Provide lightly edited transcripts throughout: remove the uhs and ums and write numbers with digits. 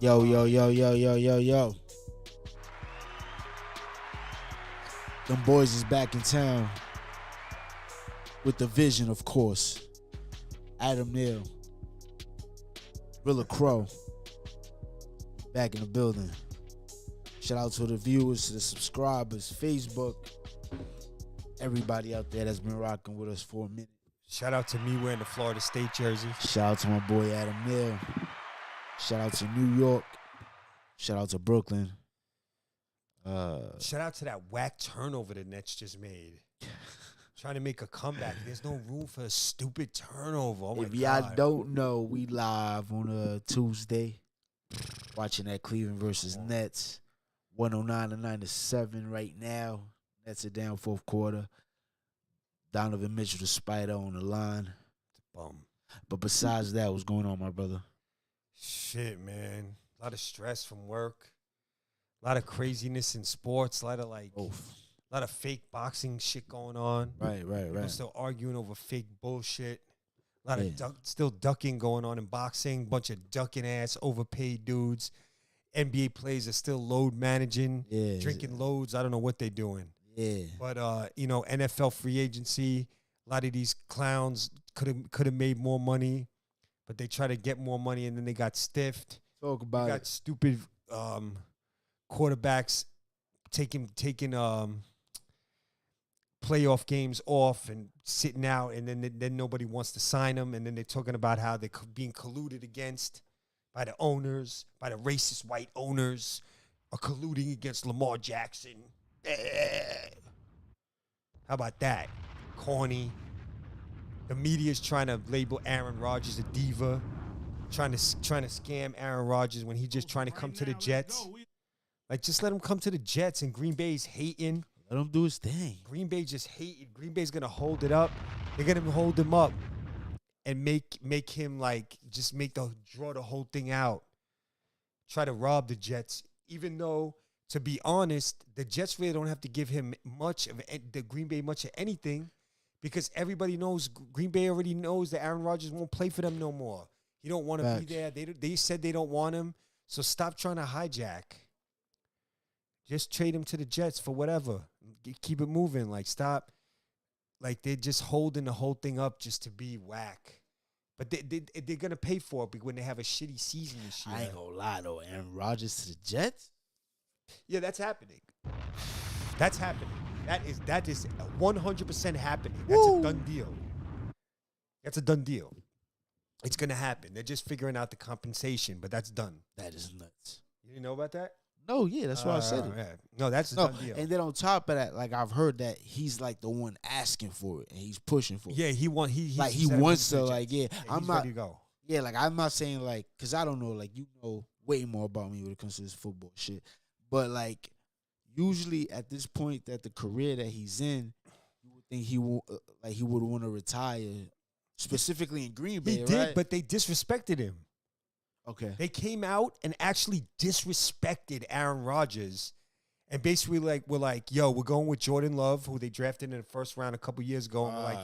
Yo, yo, yo, yo, yo, yo, yo. Them boys is back in town with the vision, of course. Adam Neal, Rilla Crow, back in the building. Shout out to the viewers, to the subscribers, Facebook, everybody out there that's been rocking with us for a minute. Shout out to me wearing the Florida State jersey. Shout out to my boy Adam Neal. Shout out to New York. Shout out to Brooklyn. Shout out to that whack turnover the Nets just made. Trying to make a comeback. There's no room for a stupid turnover. Oh my If y'all God. don't know, we live on a Tuesday, watching that Cleveland versus Nets, 109-97 right now. Nets are down fourth quarter. Donovan Mitchell, the Spider, on the line. Bum. But besides that, what's going on, my brother? Shit, man. A lot of stress from work. A lot of craziness in sports. A lot of a lot of fake boxing shit going on. Right. People still arguing over fake bullshit. A lot Yeah. of still ducking going on in boxing. Bunch of ducking ass, overpaid dudes. NBA players are still load managing, drinking loads. I don't know what they're doing. Yeah. But NFL free agency. A lot of these clowns could have made more money, but they try to get more money and then they got stiffed. Talk They about got it. stupid quarterbacks taking playoff games off and sitting out, and then nobody wants to sign them, and then they're talking about how they're being colluded against by the owners, by the racist white owners, are colluding against Lamar Jackson. How about that? Corny. The media's trying to label Aaron Rodgers a diva, trying to scam Aaron Rodgers when he's just trying to come to the Jets. Like, just let him come to the Jets, and Green Bay's hating. Let him do his thing. Green Bay just hated. Green Bay's gonna hold it up. They're gonna hold him up and make him draw the whole thing out. Try to rob the Jets, even though, to be honest, the Jets really don't have to give him the Green Bay much of anything, because everybody knows Green Bay already knows that Aaron Rodgers won't play for them no more. He don't want to be there. They said they don't want him, so stop trying to hijack. Just trade him to the Jets for whatever. Keep it moving. Like, stop. Like, they're just holding the whole thing up just to be whack. But they're going to pay for it when they have a shitty season this year. I ain't gonna lie, though. Aaron Rodgers to the Jets? Yeah, that's happening. That's happening. That is 100% happening. That's a done deal. That's a done deal. It's going to happen. They're just figuring out the compensation, but that's done. That is nuts. You didn't know about that? No, yeah, that's why I said it. Yeah. No, that's a done deal. And then on top of that, like, I've heard that he's like the one asking for it and he's pushing for it. Yeah, he wants to, like, yeah. I'm ready to go. Yeah, like, I'm not saying, like, because I don't know, like, you know way more about me when it comes to this football shit. But, like, usually at this point that the career that he's in, you would think he would want to retire, specifically in Green Bay, He did, right? but they disrespected him. Okay. They came out and actually disrespected Aaron Rodgers, and basically we're like, yo, we're going with Jordan Love, who they drafted in the first round a couple years ago. And we're like,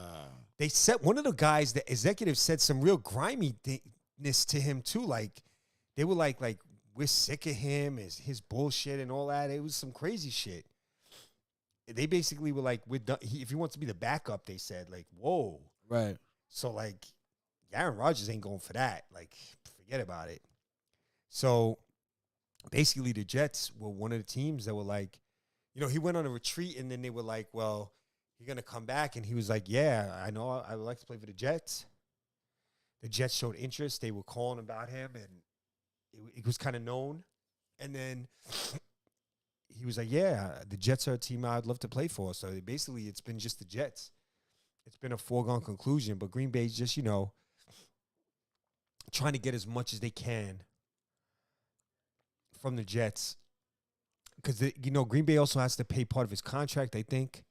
they said, one of the guys, the executives said some real griminess to him too. Like, they were like we're sick of him, his bullshit and all that. It was some crazy shit. They basically were like, we're done. If he wants to be the backup, they said, like, whoa. Right. So, like, Aaron Rodgers ain't going for that. Like, forget about it. So, basically, the Jets were one of the teams that were like, he went on a retreat, and then they were like, well, you're going to come back. And he was like, yeah, I know I would like to play for the Jets. The Jets showed interest. They were calling about him, and it was kind of known. And then he was like, yeah, the Jets are a team I'd love to play for. So, basically, it's been just the Jets. It's been a foregone conclusion, but Green Bay's just, trying to get as much as they can from the Jets. Because, Green Bay also has to pay part of his contract, I think.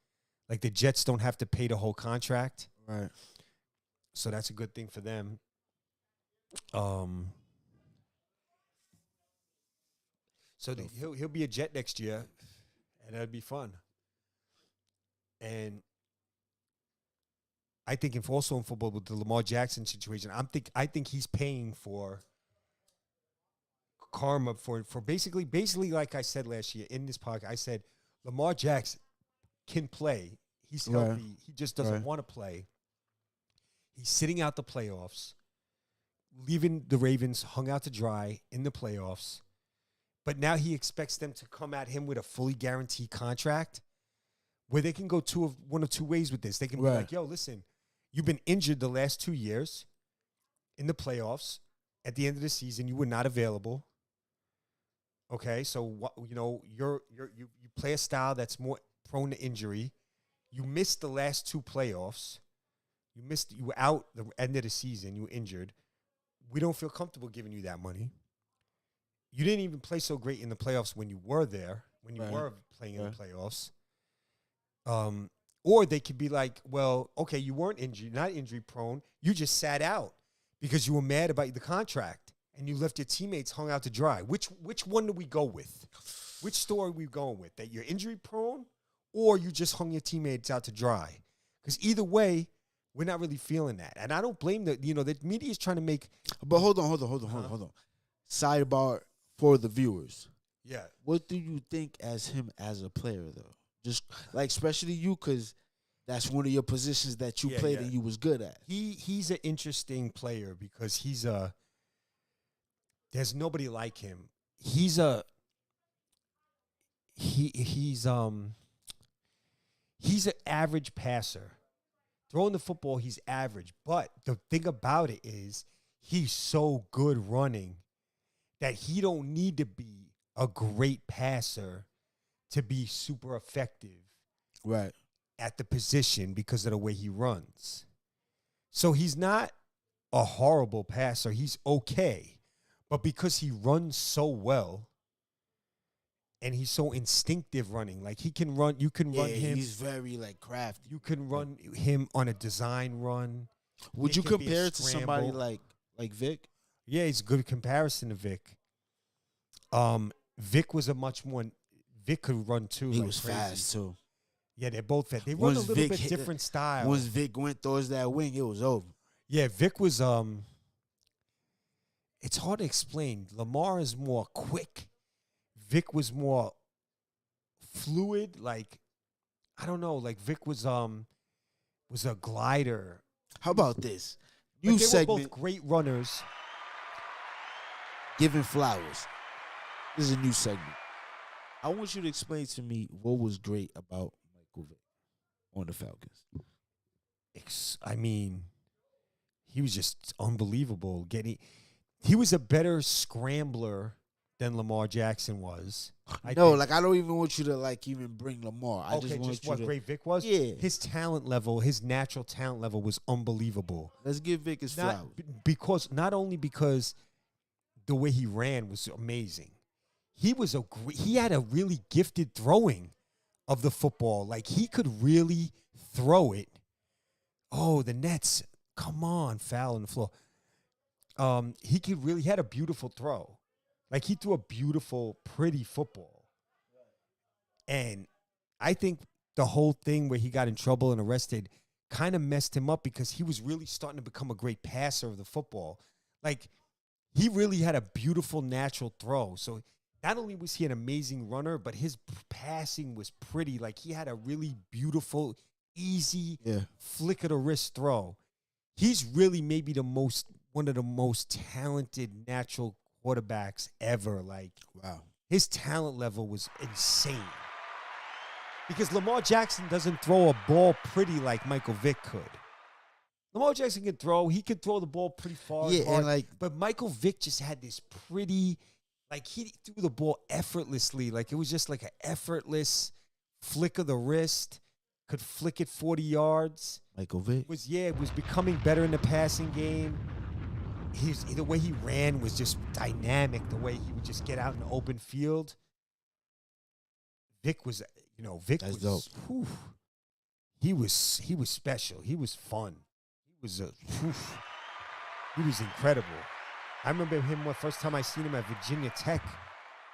Like, the Jets don't have to pay the whole contract. Right. So that's a good thing for them. So he'll be a Jet next year, and that'll be fun. And I think also in football with the Lamar Jackson situation, I think he's paying for karma for basically like I said last year in this podcast. I said Lamar Jackson can play. He's healthy. Right. He just doesn't Right. want to play. He's sitting out the playoffs, leaving the Ravens hung out to dry in the playoffs. But now he expects them to come at him with a fully guaranteed contract where they can go one of two ways with this. They can be Right. like, yo, listen, you've been injured the last 2 years in the playoffs. At the end of the season, you were not available. Okay, so you play a style that's more prone to injury. You missed the last 2 playoffs. You were out the end of the season. You were injured. We don't feel comfortable giving you that money. You didn't even play so great in the playoffs when you were there, when you Right. were playing in Right. the playoffs. Or they could be like, well, okay, you weren't injured, not injury prone. You just sat out because you were mad about the contract and you left your teammates hung out to dry. Which one do we go with? Which story are we going with? That you're injury prone or you just hung your teammates out to dry? Because either way, we're not really feeling that. And I don't blame the media is trying to make. But hold on. Sidebar for the viewers. Yeah. What do you think as him as a player, though? Just like, especially you, because that's one of your positions that you played and you was good at. He's an interesting player because there's nobody like him. He's an average passer. Throwing the football, he's average. But the thing about it is he's so good running that he don't need to be a great passer to be super effective Right. at the position because of the way he runs. So he's not a horrible passer. He's okay. But because he runs so well and he's so instinctive running, like he can run, you can run him. He's very like crafty. You can run him on a design run. Would It you can be a compare it to somebody scramble. like Vic? Yeah, he's a good comparison to Vic. Vic was Vic could run too. He like was crazy. fast too. Yeah, they're both fast. They run Once a little Vic bit hit different style. Once Vic went towards that wing, it was over. Yeah, Vic was it's hard to explain. Lamar is more quick. Vic was more fluid, like I don't know, like Vic was a glider. How about this? Like New they were segment, both great runners. giving flowers. This is a new segment. I want you to explain to me what was great about Michael Vick on the Falcons. I mean, he was just unbelievable. He was a better scrambler than Lamar Jackson was. I don't even want you to even bring Lamar. I just want you what to. great Vic was. Yeah. His talent level, his natural talent level, was unbelievable. Let's give Vic his flowers. Not only because the way he ran was amazing. He had a really gifted throwing of the football. Like he could really throw it. Oh, the Nets! Come on, foul on the floor. He had a beautiful throw. Like he threw a beautiful, pretty football. And I think the whole thing where he got in trouble and arrested kind of messed him up because he was really starting to become a great passer of the football. Like he really had a beautiful natural throw. So not only was he an amazing runner, but his passing was pretty. Like he had a really beautiful, easy flick of the wrist throw. He's really maybe one of the most talented natural quarterbacks ever. Like, wow, his talent level was insane. Because Lamar Jackson doesn't throw a ball pretty like Michael Vick could. Lamar Jackson can throw. He could throw the ball pretty far. Yeah, and but Michael Vick just had this pretty, he threw the ball effortlessly. Like it was just like an effortless flick of the wrist. Could flick it 40 yards. Michael Vick was becoming better in the passing game. The way he ran was just dynamic. The way he would just get out in the open field. Vic was dope. Whew, he was special. He was fun. He was incredible. I remember him the first time I seen him at Virginia Tech.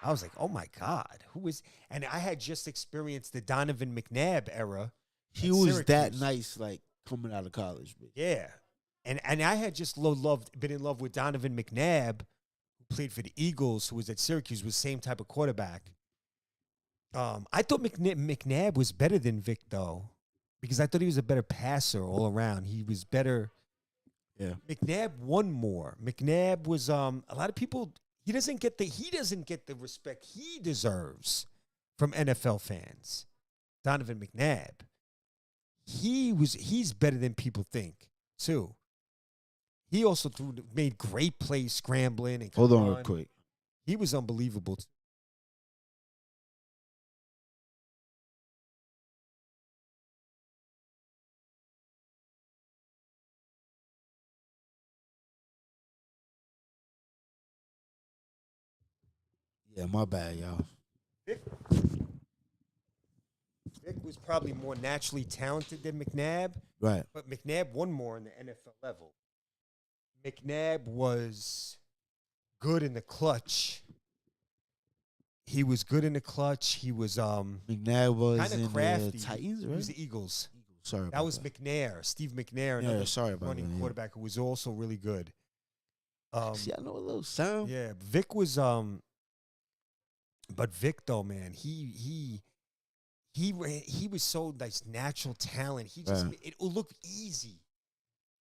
I was like, oh my God, who is? And I had just experienced the Donovan McNabb era. He was that nice, coming out of college. But. Yeah. And I had just been in love with Donovan McNabb, who played for the Eagles, who was at Syracuse, was the same type of quarterback. I thought McNabb was better than Vic, though, because I thought he was a better passer all around. He was better. Yeah. McNabb won more. McNabb was a lot of people. He doesn't get the respect he deserves from NFL fans. Donovan McNabb. He's better than people think too. He also made great plays scrambling and hold on real quick. He was unbelievable. Yeah, my bad, y'all. Vic was probably more naturally talented than McNabb, Right. but McNabb won more on the NFL level. McNabb was good in the clutch. He was good in the clutch. He was McNabb was kind in of crafty. the Titans, right? He was the Eagles. Sorry, That was McNair, Steve McNair, Yeah, another sorry about running that, yeah. quarterback who was also really good. See, I know a little sound. Yeah, Vic was but Vic though, man, he was so nice, natural talent. He just Right. it looked easy.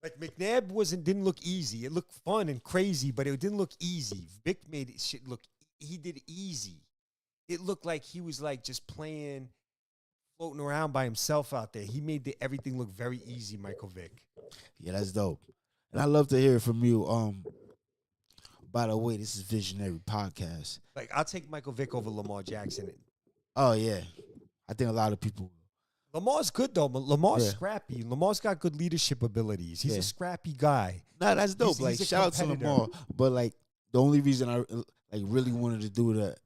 Like McNabb didn't look easy. It looked fun and crazy, but it didn't look easy. Vic made it shit look. He did it easy. It looked like he was like just playing, floating around by himself out there. He made everything look very easy, Michael Vick. Yeah, that's dope. And I love to hear from you. By the way, this is Visionary Podcast. Like I'll take Michael Vick over Lamar Jackson. Oh yeah, I think a lot of people. Lamar's good though. Lamar's Yeah. scrappy. Lamar's got good leadership abilities. He's Yeah. a scrappy guy. Nah, that's dope. He's Like a shout out to competitor. Lamar, but like the only reason I like really wanted to do that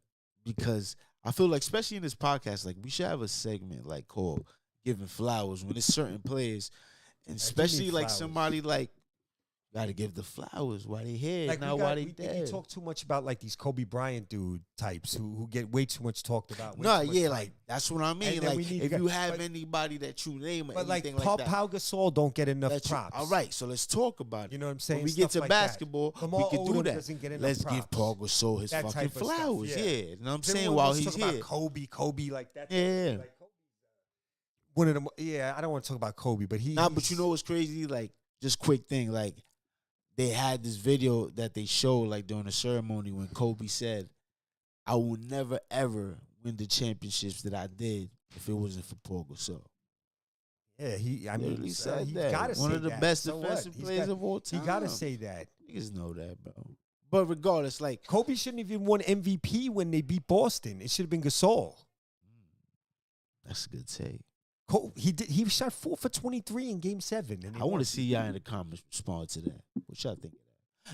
because I feel like, especially in this podcast, like we should have a segment like called "Giving Flowers" when it's certain players, and especially like flowers. somebody like got to give the flowers while they here, Like not while they dead. we talk too much about like these Kobe Bryant dude types who get way too much talked about. No, way too much yeah, hype. like that's what I mean. And then we Like need if to you get- have but- anybody that you name or But like anything like that. Pau Gasol don't get enough that you- props. all right, so let's talk about it. You know what I'm saying? When we get Stuff to like that. basketball, Lamar we can do Odom that. doesn't get enough Let's give props. Paul Gasol his That fucking type of stuff, flowers. yeah. Yeah, you know what I'm saying? Everyone While wants to he's talk here. about Kobe like that. Yeah. Like, Kobe's one of them. Yeah, I don't want to talk about Kobe, but Nah, but you know what's crazy? Like, just quick thing. Like, they had this video that they showed like during the ceremony when Kobe said, "I will never ever win the championships that I did if it wasn't for Paul Gasol." Yeah, I mean, Literally said he that. gotta One say of the that. best So what? defensive players of all time. He gotta say that. Niggas know that, bro. But regardless, like, Kobe shouldn't have even won MVP when they beat Boston. It should have been Gasol. that's a good take. He shot 4 for 23 in Game 7. And I want to see y'all in the comments respond to that. What y'all think of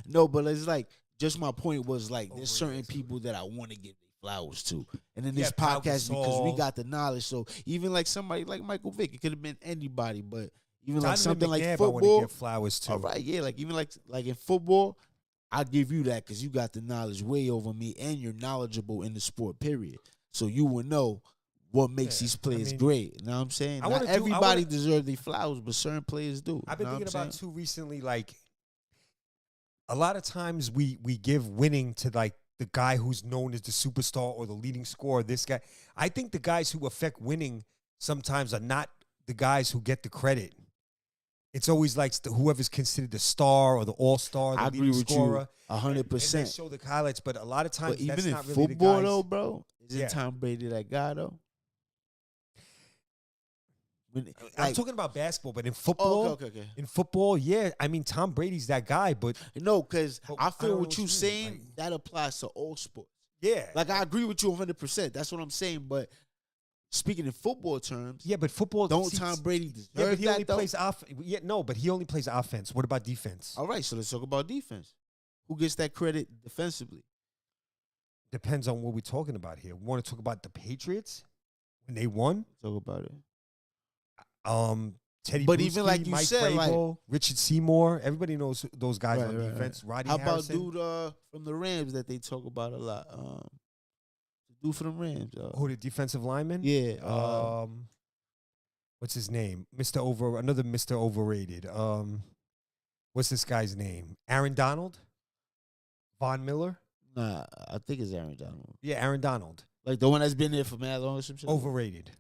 that? No, but it's like, just my point was like, there's certain people that I want to give their flowers to. And in this Pau podcast, because we Gasol. got the knowledge. So even like somebody like Michael Vick, it could have been anybody, but even like Donovan something like McNabb, I football. want to give flowers to. All right, yeah, like even like in football, I give you that because you got the knowledge way over me, and you're knowledgeable in the sport. Period. So you will know what makes Yeah, these players I mean, great. You know what I'm saying? I Not wanna do- I everybody wanna- deserves their flowers, but certain players do. I've been You know thinking what I'm about saying? too recently, like a lot of times we give winning to like the guy who's known as the superstar or the leading scorer, this guy. I think the guys who affect winning sometimes are not the guys who get the credit. It's always like whoever's considered the star or the all-star, the I leading agree with scorer. you And they 100%. show the highlights, but a lot of times But that's even in not really football, the guys. though, bro, isn't Yeah. Tom Brady that guy, though? When, I'm like, talking about basketball, but in oh, football, okay. in football, yeah, I mean Tom Brady's that guy, but No, because But I I feel don't know what what you're you mean, saying, like- that applies to all sports. yeah, Like, I agree with you 100%. That's what I'm saying. But speaking in football terms, yeah, but football don't see, Tom Brady Yeah, deserve but he that, only though? plays yeah, no, but he only plays offense. What about defense? All right, so let's talk about defense. Who gets that credit defensively? Depends on what we're talking about here. We want to talk about the Patriots when they won. Talk about it. Teddy, But Bruschi, even like you Mike said, like- Vrabel, Richard Seymour, everybody knows those guys Right, on right, defense. Roddy How about Harrison. dude from the Rams that they talk about a lot? Dude for the Rams. Who the defensive lineman? Yeah. What's his name? Another Mr. Overrated. What's this guy's name? Aaron Donald? Von Miller? Nah, I think it's Aaron Donald. Yeah, Aaron Donald. Like the one that's been there for mad long or some shit. Overrated.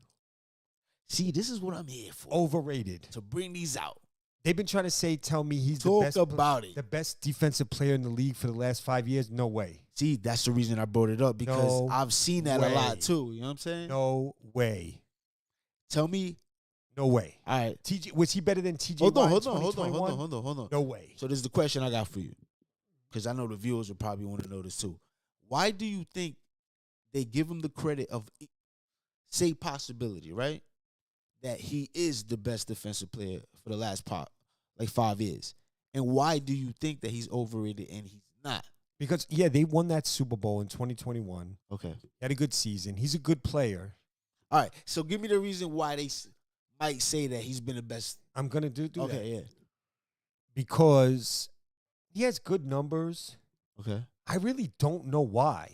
See, this is what I'm here for. Overrated. To bring these out. They've been trying to tell me he's Talk about it. The best defensive player in the league for the last 5 years. No way. See, that's the reason I brought it up because I've seen that a lot too. You know what I'm saying? No way. Tell me. No way. All right. TJ, was he better than TJ? Hold on. Hold on. No way. So this is the question I got for you, because I know the viewers will probably want to know this too. Why do you think they give him the credit of, say, possibility, right? That he is the best defensive player for the last 5 years. And why do you think that he's overrated and he's not? Because, yeah, they won that Super Bowl in 2021. Okay. He had a good season. He's a good player. All right. So give me the reason why they might say that he's been the best. I'm going to do that. Okay, yeah. Because he has good numbers. Okay. I really don't know why.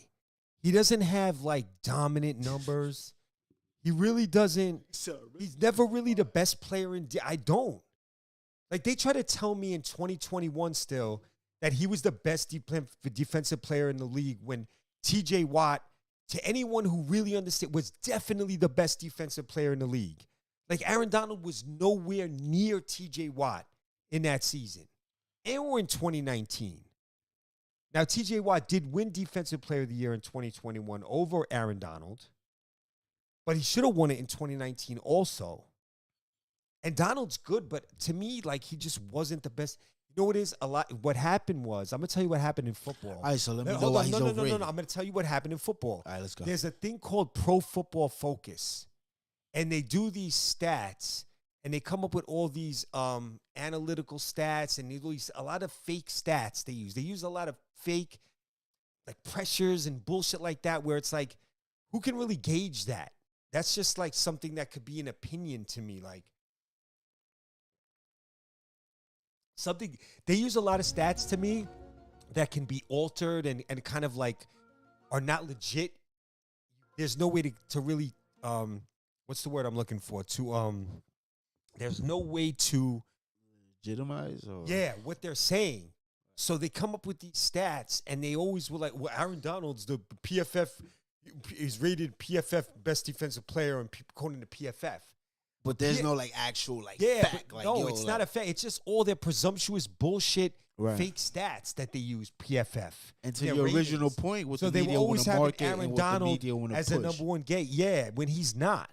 He doesn't have, like, dominant numbers. He really doesn't. He's never really the best player I don't. Like, they try to tell me in 2021 still that he was the best defensive player in the league when TJ Watt, to anyone who really understands, was definitely the best defensive player in the league. Like, Aaron Donald was nowhere near TJ Watt in that season. And we're in 2019. Now, TJ Watt did win Defensive Player of the Year in 2021 over Aaron Donald, but he should have won it in 2019 also. And Donald's good, but to me, like, he just wasn't the best. You know what it is? What happened was, I'm going to tell you what happened in football. All right, so let me know why he's overrated. No. I'm going to tell you what happened in football. All right, let's go. There's a thing called Pro Football Focus, and they do these stats, and they come up with all these analytical stats, and a lot of fake stats they use. They use a lot of fake, like, pressures and bullshit like that, where it's like, who can really gauge that? That's just like something that could be an opinion to me. Like, something, they use a lot of stats to me that can be altered and kind of like are not legit. There's no way to really, what's the word I'm looking for? There's no way to legitimize or what they're saying. So they come up with these stats and they always were like, well, Aaron Donald's the PFF, he's rated PFF best defensive player according to PFF. But there's no like actual like fact. Like, no, it's not a fact. It's just all their presumptuous bullshit, fake stats that they use. PFF. And to your original point, with so the they media will always have Aaron Donald as a number one guy. Yeah, when he's not.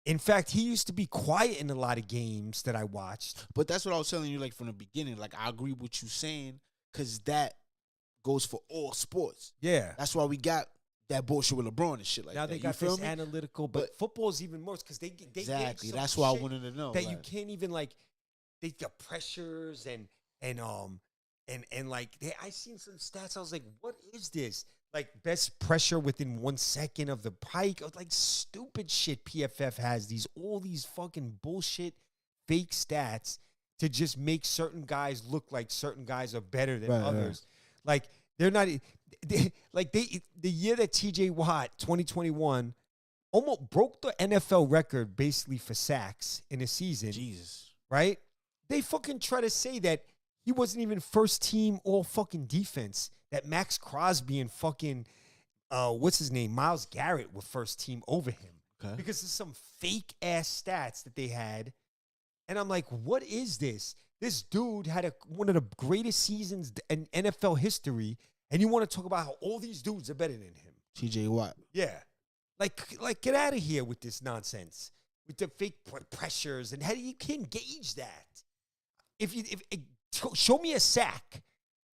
In fact, he used to be quiet in a lot of games that I watched. But that's what I was telling you, like from the beginning. Like I agree with you saying, because that goes for all sports. Yeah, that's why we got that bullshit with LeBron and shit like now that. Now they got this analytical, but football's even worse because they exactly. That's why I wanted to know that you can't even like. They got pressures and like I seen some stats. I was like, what is this? Like best pressure within 1 second of the pike, like stupid shit. PFF has all these fucking bullshit fake stats to just make certain guys look like certain guys are better than others. Like they're not. The year that TJ Watt 2021 almost broke the NFL record basically for sacks in a season. Jesus, right? They fucking try to say that he wasn't even first team all fucking defense. That Max Crosby and fucking what's his name, Myles Garrett were first team over him because of some fake ass stats that they had. And I'm like, what is this? This dude had one of the greatest seasons in NFL history. And you want to talk about how all these dudes are better than him. TJ Watt. Yeah. Like get out of here with this nonsense. With the fake pressures. And how do you can gauge that? If show me a sack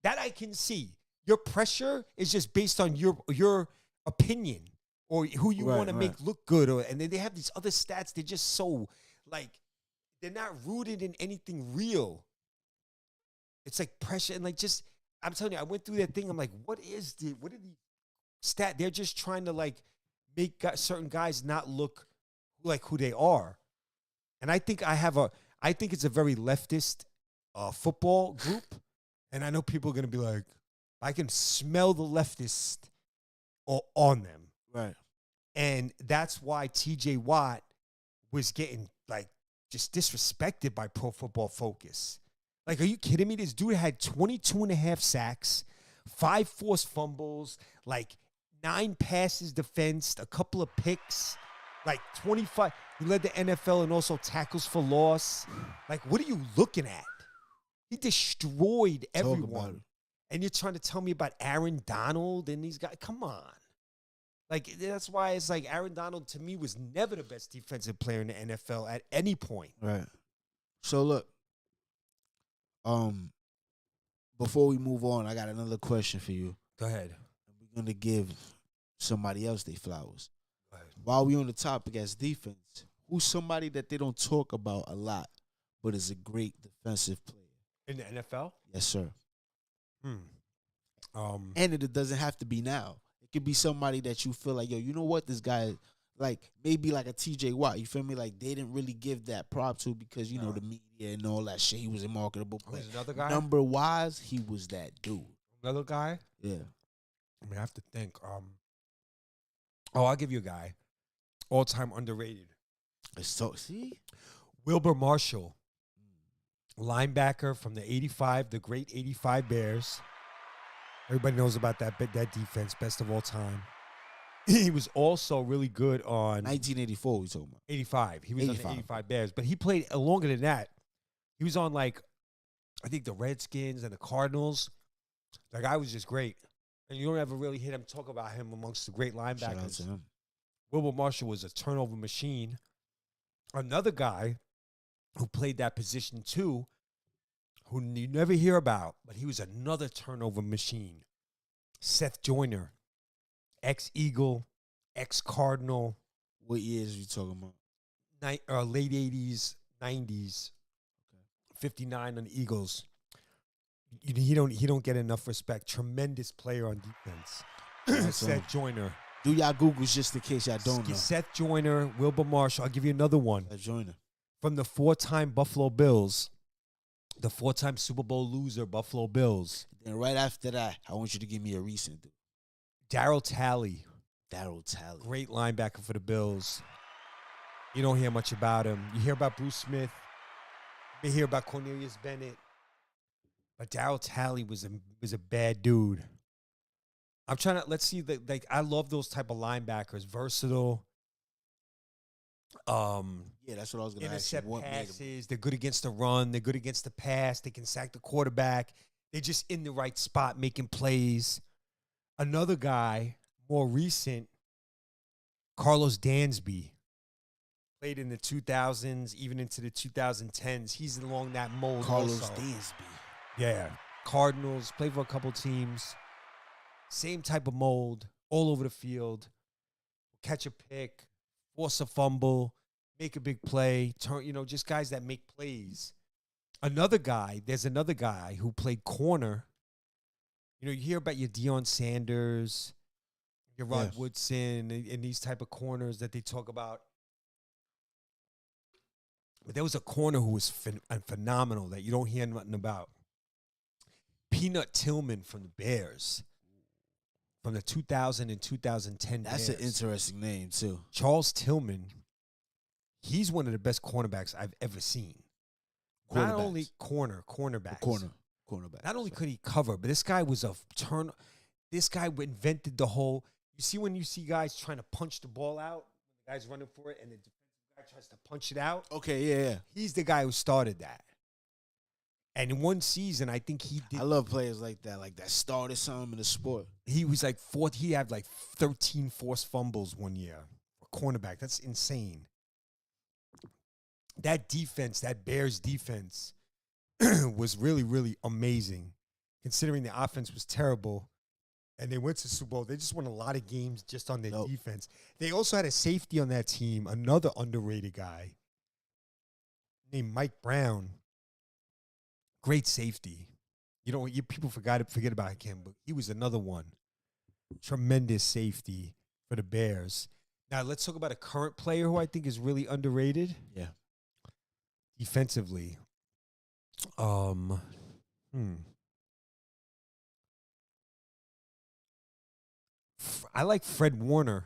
that I can see. Your pressure is just based on your opinion or who you want to make look good. And then they have these other stats. They're just so, like, they're not rooted in anything real. It's like pressure and like just... I'm telling you, I went through that thing. I'm like, what are these stats? They're just trying to like make certain guys not look like who they are. And I think I think it's a very leftist football group. And I know people are going to be like, I can smell the leftist on them. Right. And that's why TJ Watt was getting like just disrespected by Pro Football Focus. Like, are you kidding me? This dude had 22 and a half sacks, 5 forced fumbles, like 9 passes defensed, a couple of picks, like 25. He led the NFL in also tackles for loss. Like, what are you looking at? He destroyed Talk about everyone. it. And you're trying to tell me about Aaron Donald and these guys? Come on. Like, that's why it's like Aaron Donald, to me, was never the best defensive player in the NFL at any point. Right. So look, before we move on, I got another question for you. Go ahead. We're gonna give somebody else their flowers. Go ahead. While we on the topic as defense, who's somebody that they don't talk about a lot, but is a great defensive player? In the NFL? Yes, sir. And it doesn't have to be now. It could be somebody that you feel like, yo, you know what, this guy, like maybe like a TJ Watt. You feel me? Like they didn't really give that prop to because you know the media and all that shit. He was a marketable player. There's another guy. Number wise, he was that dude. Another guy. Yeah. I mean, I have to think. I'll give you a guy. All-time underrated. So see, Wilbur Marshall, linebacker from the the great 85 Bears. Everybody knows about that defense, best of all time. He was also really good on 1984. We talking about 85. He was 85. on the 85 Bears, but he played longer than that. He was on I think the Redskins and the Cardinals. That guy was just great, and you don't ever really hear him talk about him amongst the great linebackers. Shout out to him. Wilbur Marshall was a turnover machine. Another guy who played that position too, who you never hear about, but he was another turnover machine. Seth Joyner, ex-Eagle, ex-Cardinal. What years are you talking about? Late 80s, 90s, 59 on the Eagles. He don't get enough respect. Tremendous player on defense. Seth Joyner. Do y'all Googles just in case y'all don't know. Seth Joyner, Wilbur Marshall. I'll give you another one. Seth Joyner. From the 4-time Buffalo Bills, the 4-time Super Bowl loser Buffalo Bills. Then right after that, I want you to give me a recent dude. Darryl Talley. Darryl Talley. Great linebacker for the Bills. You don't hear much about him. You hear about Bruce Smith. You hear about Cornelius Bennett. But Darryl Talley was a bad dude. I'm trying to, let's see, I love those type of linebackers. Versatile. Yeah, that's what I was going to ask you. Intercept passes. They're good against the run. They're good against the pass. They can sack the quarterback. They're just in the right spot making plays. Another guy, more recent, Carlos Dansby. Played in the 2000s, even into the 2010s. He's along that mold. Carlos also. Dansby. Yeah. Cardinals, played for a couple teams. Same type of mold, all over the field. Catch a pick, force a fumble, make a big play, just guys that make plays. There's another guy who played corner. You hear about your Deion Sanders, your Rod Woodson, and these type of corners that they talk about. But there was a corner who was phenomenal that you don't hear nothing about. Peanut Tillman from the Bears. From the 2000 and 2010 That's Bears. an interesting name, too. Charles Tillman, he's one of the best cornerbacks I've ever seen. Not only cornerbacks. Cornerback. Not only could he cover, but this guy was this guy invented the whole, you see when you see guys trying to punch the ball out, the guy's running for it, and the defensive guy tries to punch it out. Okay, yeah. He's the guy who started that. And in one season, I think he did. I love players like that started something in the sport. He was he had 13 forced fumbles one year for cornerback. That's insane. That defense, that Bears defense, was really, really amazing, considering the offense was terrible. And they went to Super Bowl. They just won a lot of games just on their defense. They also had a safety on that team, another underrated guy named Mike Brown. Great safety. People forget about him, but he was another one. Tremendous safety for the Bears. Now, let's talk about a current player who I think is really underrated. Yeah. Defensively. I like Fred Warner.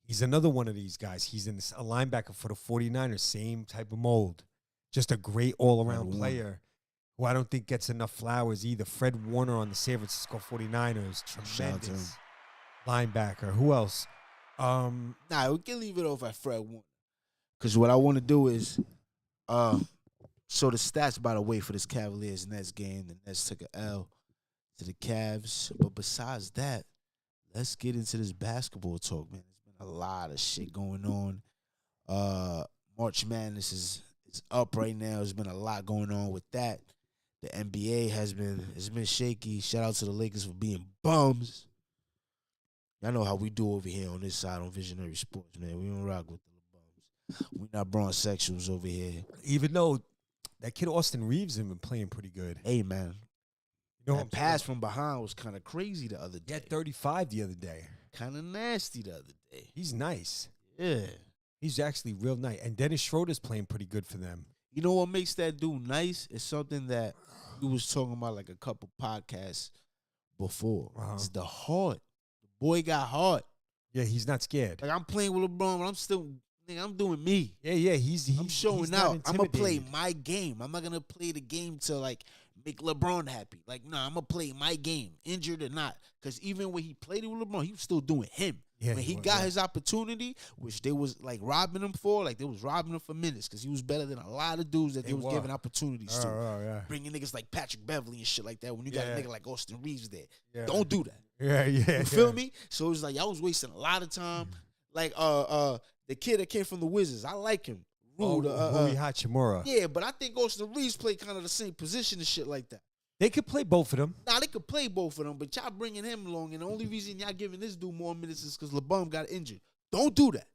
He's another one of these guys. He's a linebacker for the 49ers, same type of mold. Just a great all-around player. who I don't think gets enough flowers either. Fred Warner on the San Francisco 49ers. Shout out to Tremendous linebacker. Who else? Nah, we can leave it off at Fred Warner. Because what I want to do is show the stats, by the way, for this Cavaliers-Nets game. The Nets took an L to the Cavs. But besides that, let's get into this basketball talk, man. There's been a lot of shit going on. March Madness is up right now. There's been a lot going on with that. The NBA has been shaky. Shout out to the Lakers for being bums. Y'all know how we do over here on this side on Visionary Sports, man. We don't rock with the bums. We not bronzesexuals over here. Even though that kid Austin Reeves has been playing pretty good. Hey, man. You know, that pass from behind was kind of crazy the other day. He had 35 the other day. Kind of nasty the other day. He's nice. Yeah. He's actually real nice. And Dennis Schroeder's playing pretty good for them. You know what makes that dude nice? It's something that we was talking about like a couple podcasts before. It's the heart. The boy got heart. Yeah, he's not scared. Like, I'm playing with LeBron, but I'm still, nigga, I'm doing me. Yeah, I'm showing out. I'm going to play my game. I'm not going to play the game to, like, make LeBron happy. Like, no, I'm going to play my game, injured or not. Because even when he played it with LeBron, he was still doing him. Yeah, when he got his opportunity, which they was, like, robbing him for, like, they was robbing him for minutes because he was better than a lot of dudes that they was giving opportunities to. Yeah. Bringing niggas like Patrick Beverly and shit like that when you got a nigga like Austin Reeves there. Yeah. Don't do that. Yeah. You feel me? So it was like, y'all was wasting a lot of time. Like, the kid that came from the Wizards, I like him. Rui Hachimura. Yeah, but I think Austin Reeves played kind of the same position and shit like that. They could play both of them. Nah, they could play both of them, but y'all bringing him along, and the only reason y'all giving this dude more minutes is because LeBron got injured. Don't do that.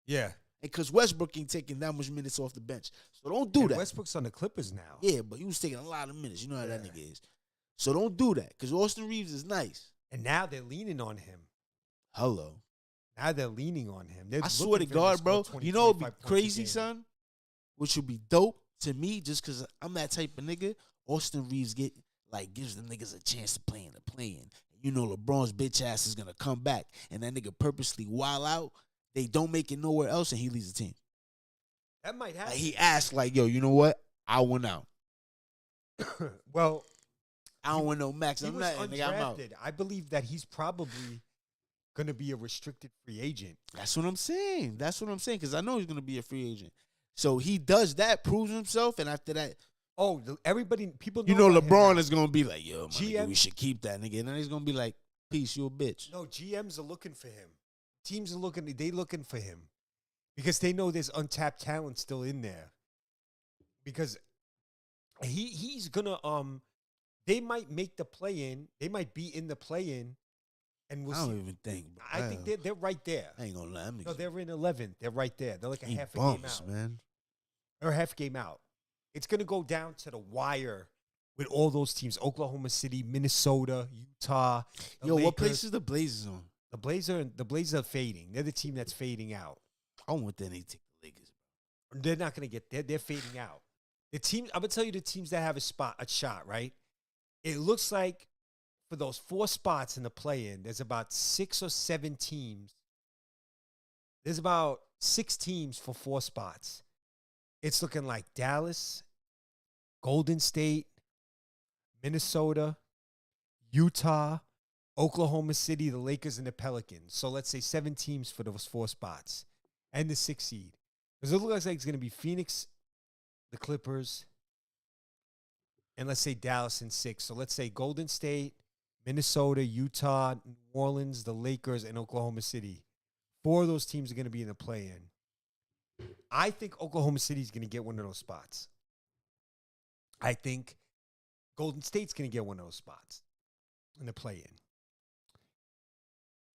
Yeah. And because Westbrook ain't taking that much minutes off the bench. So don't do that. Westbrook's on the Clippers now. Yeah, but he was taking a lot of minutes. You know how that nigga is. So don't do that, because Austin Reeves is nice. And now they're leaning on him. Hello. Now they're leaning on him. I swear to God, bro. You know what would be crazy, son? Which would be dope to me, just because I'm that type of nigga. Austin Reeves gives them niggas a chance to play in the play-in. You know LeBron's bitch ass is going to come back, and that nigga purposely wild out. They don't make it nowhere else, and he leaves the team. That might happen. Like, he asked, like, yo, you know what? I went out. Well, I don't want no max. I'm not, nigga, I'm out. I believe that he's probably going to be a restricted free agent. That's what I'm saying. Because I know he's going to be a free agent. So he does that, proves himself, and after that, people know. You know LeBron is going to be like, yo, nigga, we should keep that nigga. And then he's going to be like, peace, you a bitch. No, GMs are looking for him. Teams are looking for him because they know there's untapped talent still in there. Because he's going to, they might make the play-in. They might be in the play-in. And we'll I don't see. even think. I think they're right there. I ain't going to lie. No, they're in 11th. They're right there. They're like a half a game out. Man. They're a half game out. It's going to go down to the wire with all those teams. Oklahoma City, Minnesota, Utah. Yo, what place is the Blazers on? The Blazers are fading. They're the team that's fading out. I want them to take the Lakers. They're not going to get there. They're fading out. The team, I'm going to tell you the teams that have a shot, right? It looks like for those 4 spots in the play-in, there's about 6 or 7 teams. There's about 6 teams for 4 spots. It's looking like Dallas, Golden State, Minnesota, Utah, Oklahoma City, the Lakers, and the Pelicans. So let's say 7 teams for those 4 spots and the 6th seed. Because it looks like it's going to be Phoenix, the Clippers, and let's say Dallas in 6. So let's say Golden State, Minnesota, Utah, New Orleans, the Lakers, and Oklahoma City. 4 of those teams are going to be in the play-in. I think Oklahoma City is going to get one of those spots. I think Golden State's going to get one of those spots in the play-in.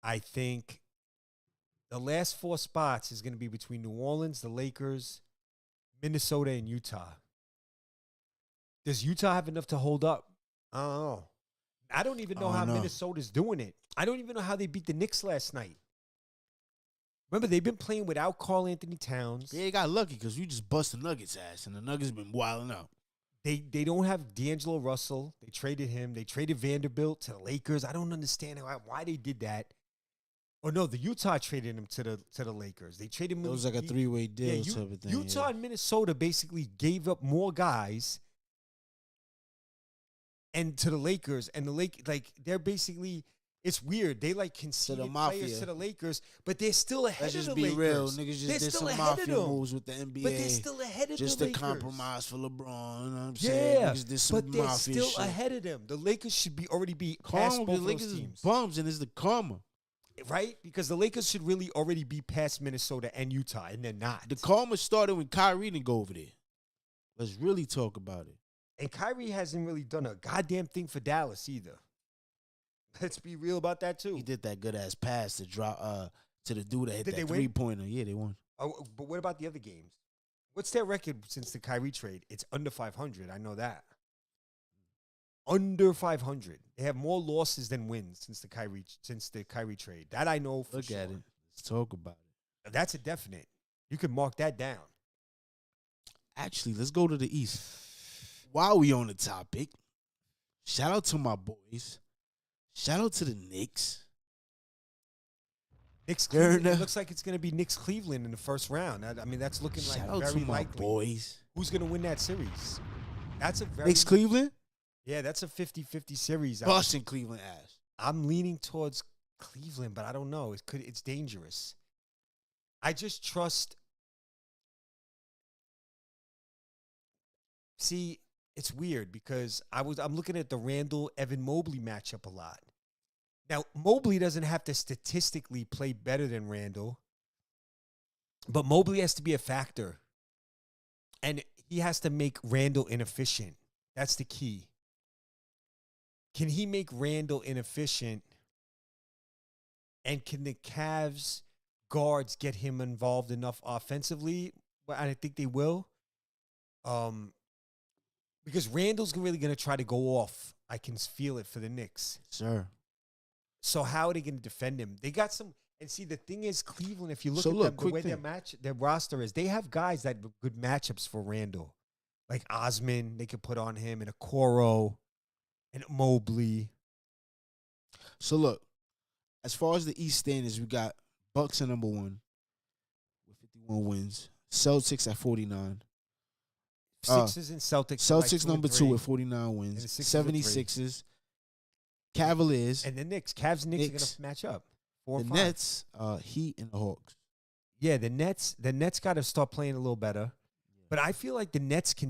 I think the last 4 spots is going to be between New Orleans, the Lakers, Minnesota, and Utah. Does Utah have enough to hold up? I don't know. I don't even know how Minnesota's doing it. I don't even know how they beat the Knicks last night. Remember, they've been playing without Karl Anthony Towns. They got lucky because we just bust the Nuggets' ass, and the Nuggets been wilding out. They don't have D'Angelo Russell. They traded him. They traded Vanderbilt to the Lakers. I don't understand why they did that. Oh no, the Utah traded him to the Lakers. They traded him. It was like a 3-way deal type of thing. Utah and Minnesota basically gave up more guys and to the Lakers, and like they're basically. It's weird. They like conceded players to the Lakers, but they're still ahead Let's of the just be Lakers. real. Niggas just They're did still some ahead of mafia them. moves with the NBA. But they're still ahead of just the to Lakers. compromise for LeBron. You know what I'm saying? Yeah, Niggas did some but they're mafia still shit. ahead of them. The Lakers should already be past both The of Lakers those is teams. bums, and it's the karma. Right? Because the Lakers should really already be past Minnesota and Utah, and they're not. The karma started when Kyrie didn't go over there. Let's really talk about it. And Kyrie hasn't really done a goddamn thing for Dallas either. Let's be real about that too. He did that good ass pass to drop to the dude that hit Did they that win? 3-pointer. Yeah, they won. Oh, but what about the other games? What's their record since the Kyrie trade? It's under 500. I know that. Under 500. They have more losses than wins since the Kyrie trade. That I know for sure. Look at it. Let's talk about it. That's a definite. You can mark that down. Actually, let's go to the East. While we on the topic, shout out to my boys. Shout out to the Knicks. Knicks Cleveland. It looks like it's going to be Knicks Cleveland in the first round. I mean, that's looking like Shout out very to my likely. boys. Who's going to win that series? That's a very Knicks Cleveland? Yeah, that's a 50-50 series. Boston Cleveland ass. I'm leaning towards Cleveland, but I don't know. It's dangerous. I just trust. See, it's weird because I'm looking at the Randall Evan Mobley matchup a lot. Now, Mobley doesn't have to statistically play better than Randall, but Mobley has to be a factor. And he has to make Randall inefficient. That's the key. Can he make Randall inefficient? And can the Cavs guards get him involved enough offensively? Well, I think they will. Because Randall's really going to try to go off. I can feel it for the Knicks. Sir. So how are they going to defend him? They got some. And see, the thing is, Cleveland, if you look at them, the way their roster is, they have guys that have good matchups for Randall. Like Osman, they could put on him, and Okoro, and Mobley. So look, as far as the East standings, we got Bucks at number 1 with 51 wins. Celtics at 49. Sixers and Celtics. Celtics number 2 with 49 wins. 76ers. Cavaliers. And the Knicks. Cavs and Knicks are going to match up. 4 and 5. Nets, Heat, and the Hawks. Yeah, the Nets got to start playing a little better. But I feel like the Nets can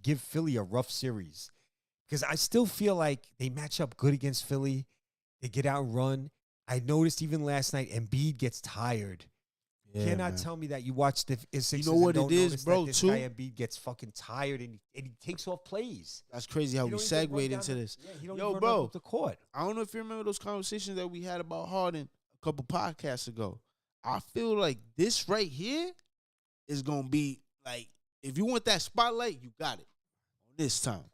give Philly a rough series. Because I still feel like they match up good against Philly. They get out and run. I noticed even last night, Embiid gets tired. You cannot tell me that you watch the Sixers. You know what it is, bro, this too? guy Embiid gets fucking tired and he takes off plays. That's crazy how we segued into this. Yo, bro, up the court. I don't know if you remember those conversations that we had about Harden a couple podcasts ago. I feel like this right here is going to be like, if you want that spotlight, you got it on this time.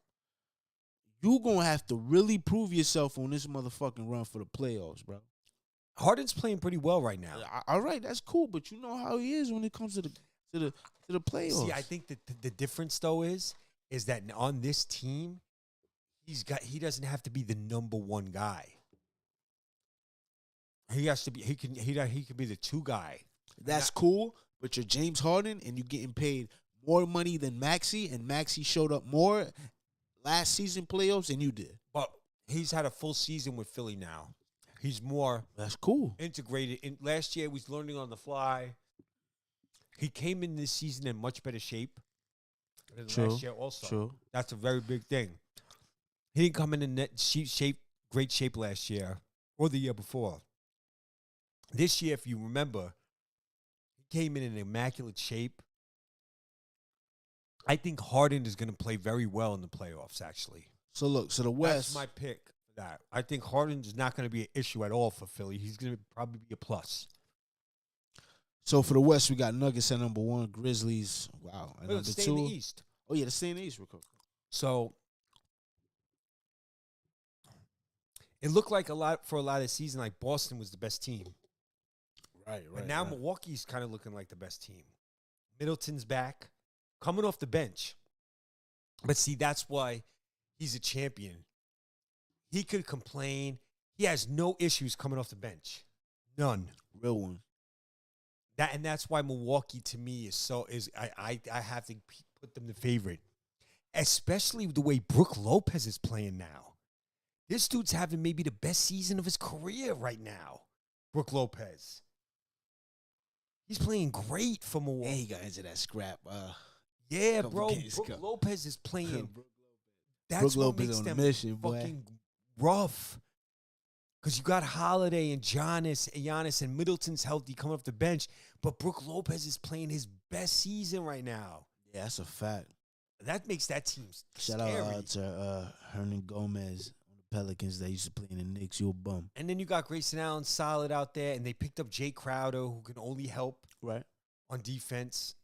You going to have to really prove yourself on this motherfucking run for the playoffs, bro. Harden's playing pretty well right now. All right, that's cool, but you know how he is when it comes to the playoffs. See, I think that the difference though is that on this team, he doesn't have to be the number one guy. He has to be. He can be the 2 guy. That's cool, but you're James Harden and you're getting paid more money than Maxey, and Maxey showed up more last season playoffs than you did. But he's had a full season with Philly now. He's more that's cool integrated. Last year, he was learning on the fly. He came in this season in much better shape than last year also. True. That's a very big thing. He didn't come in great shape last year or the year before. This year, if you remember, he came in immaculate shape. I think Harden is going to play very well in the playoffs, actually. So, look, the West. That's my pick for that. I think Harden is not going to be an issue at all for Philly. He's going to probably be a plus. So, for the West, we got Nuggets at number 1, Grizzlies, wow, at number 2. Stay in the East. Oh, yeah, to stay in the East, real quick. So, it looked like for a lot of the season, like Boston was the best team. Right. But now Milwaukee's kind of looking like the best team. Middleton's back, coming off the bench. But see, that's why he's a champion. He could complain. He has no issues coming off the bench. None. Real one. That's why Milwaukee to me I have to put them the favorite. especially the way Brook Lopez is playing now. This dude's having maybe the best season of his career right now. Brook Lopez. He's playing great for Milwaukee. And he got into that scrap. Yeah, couple bro. games Brook ago. Lopez is playing. Brook That's what Lopez makes on a them mission, boy. fucking rough. Because you got Holiday and Giannis and Middleton's healthy coming off the bench, but Brook Lopez is playing his best season right now. Yeah, that's a fact. That makes that team Shout scary. out to Hernan Gomez on the Pelicans that used to play in the Knicks. You a bum. And then you got Grayson Allen solid out there, and they picked up Jay Crowder, who can only help Right. on defense.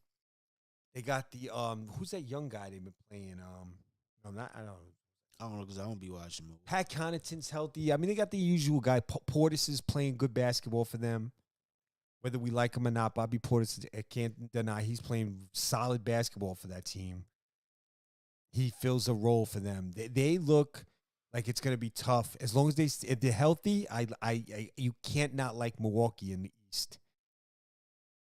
They got the who's that young guy they've been playing? I don't know. Because I don't be watching movies. Pat Connaughton's healthy. I mean, they got the usual guy. Portis is playing good basketball for them. Whether we like him or not, Bobby Portis, I can't deny he's playing solid basketball for that team. He fills a role for them. They look like it's going to be tough. As long as if they're healthy, you can't not like Milwaukee in the East.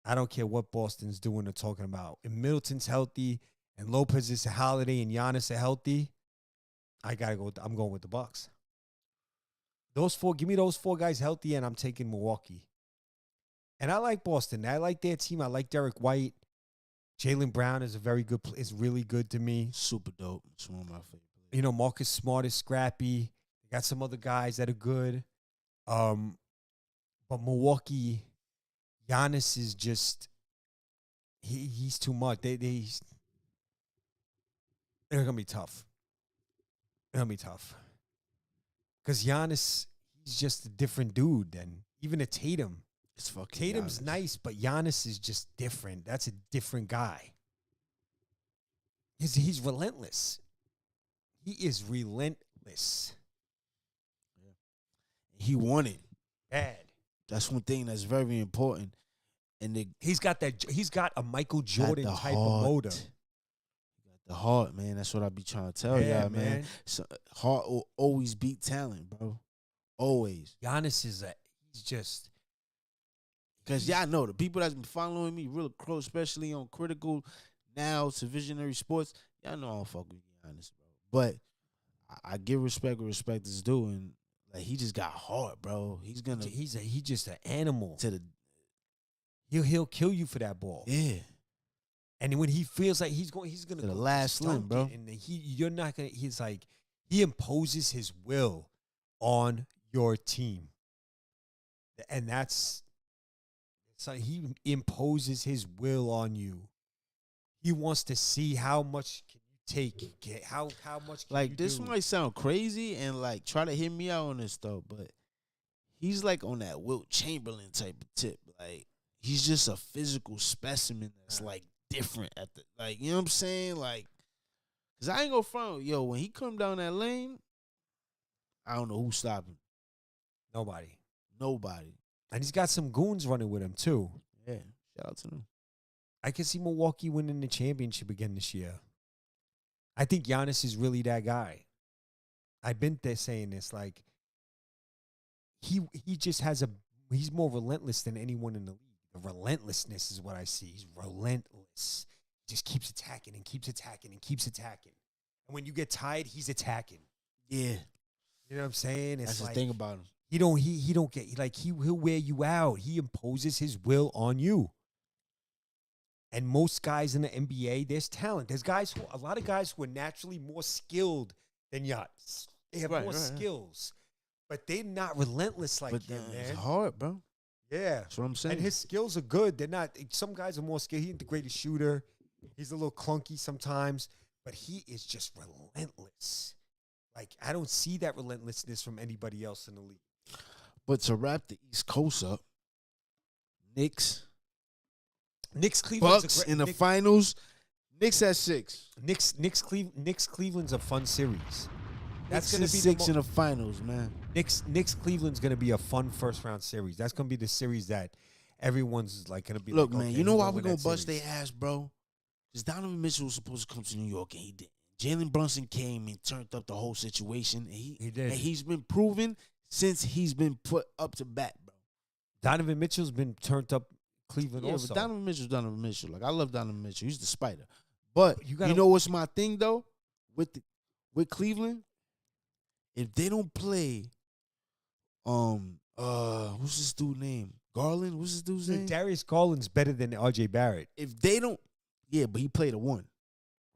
I don't care what Boston's doing or talking about. If Middleton's healthy and Lopez is Holiday and Giannis are healthy, I gotta go. I'm going with the Bucks. Give me those four guys healthy, and I'm taking Milwaukee. And I like Boston. I like their team. I like Derek White. Jaylen Brown is is really good to me. Super dope. It's one of my favorite players. You know, Marcus Smart is scrappy. They got some other guys that are good. But Milwaukee, Giannis is just he's too much. They're gonna be tough. They're gonna be tough. Because Giannis, he's just a different dude than even a Tatum. It's fucking Tatum's Giannis. nice, but Giannis is just different. That's a different guy. He's relentless. He is relentless. Yeah. He won it. Bad. That's one thing that's very important. And He's got a Michael Jordan the type heart. of motor. He got the heart, man. That's what I be trying to tell Yeah, y'all, man. So, heart will always beat talent, bro. Always. Giannis he's just. Because y'all know the people that's been following me real close, especially on Critical now to Visionary Sports, y'all know I don't fuck with Giannis, bro. But I give respect where respect is due, and like he just got heart, bro. He's just an animal. to the He'll kill you for that ball. yeah. And when he feels like he's gonna To the last limb, dunk bro. it, and you're not gonna. He's like he imposes his will on your team, and that's. So he imposes his will on you. He wants to see how much can you take, how much can Like you this do. might sound crazy and like try to hit me out on this though, but he's like on that Wilt Chamberlain type of tip. Like he's just a physical specimen that's like different at the like you know what I'm saying? Like, cause I ain't gonna front, yo, when he come down that lane, I don't know who's stopping. Nobody. And he's got some goons running with him too. Yeah, shout out to them. I can see Milwaukee winning the championship again this year. I think Giannis is really that guy. I've been there saying this. Like he just he's more relentless than anyone in the league. The relentlessness is what I see. He's relentless. He just keeps attacking and keeps attacking and keeps attacking. And when you get tired, he's attacking. Yeah, You know what I'm saying? It's that's like the thing about him. he don't get like he'll wear you out. He imposes his will on you. And most guys in the NBA, there's talent. There's a lot of guys who are naturally more skilled than Giannis. They have more skills, but they're not relentless like him, It's man. hard, bro. Yeah, That's what I'm saying. and his skills are good. They're not. Some guys are more skilled. He's the greatest shooter. He's a little clunky sometimes, but he is just relentless. Like I don't see that relentlessness from anybody else in the league. But to wrap the East Coast up, Knicks, Cleveland's Bucks in the finals. Knicks at 6. Knicks Cleveland's a fun series. That's That's going gonna to be 6 in the finals, man. Knicks Cleveland's gonna be a fun first round series. That's gonna be the series that everyone's like gonna be. Look, like, man, okay, you know who's why gonna we win going that to bust series? their ass, bro? Because Donovan Mitchell was supposed to come to New York, and he didn't. Jalen Brunson came and turned up the whole situation. And He did. And he's been proven since he's been put up to bat, bro. Donovan Mitchell's been turned up Cleveland Yeah, also. but Donovan Mitchell's Donovan Mitchell. Like, I love Donovan Mitchell. He's the spider. But You you, gotta- know what's my thing, though? with Cleveland, if they don't play, what's this dude name? Garland. What's this dude's name? Darius Garland's better than R.J. Barrett. If they don't, yeah, but he played a 1.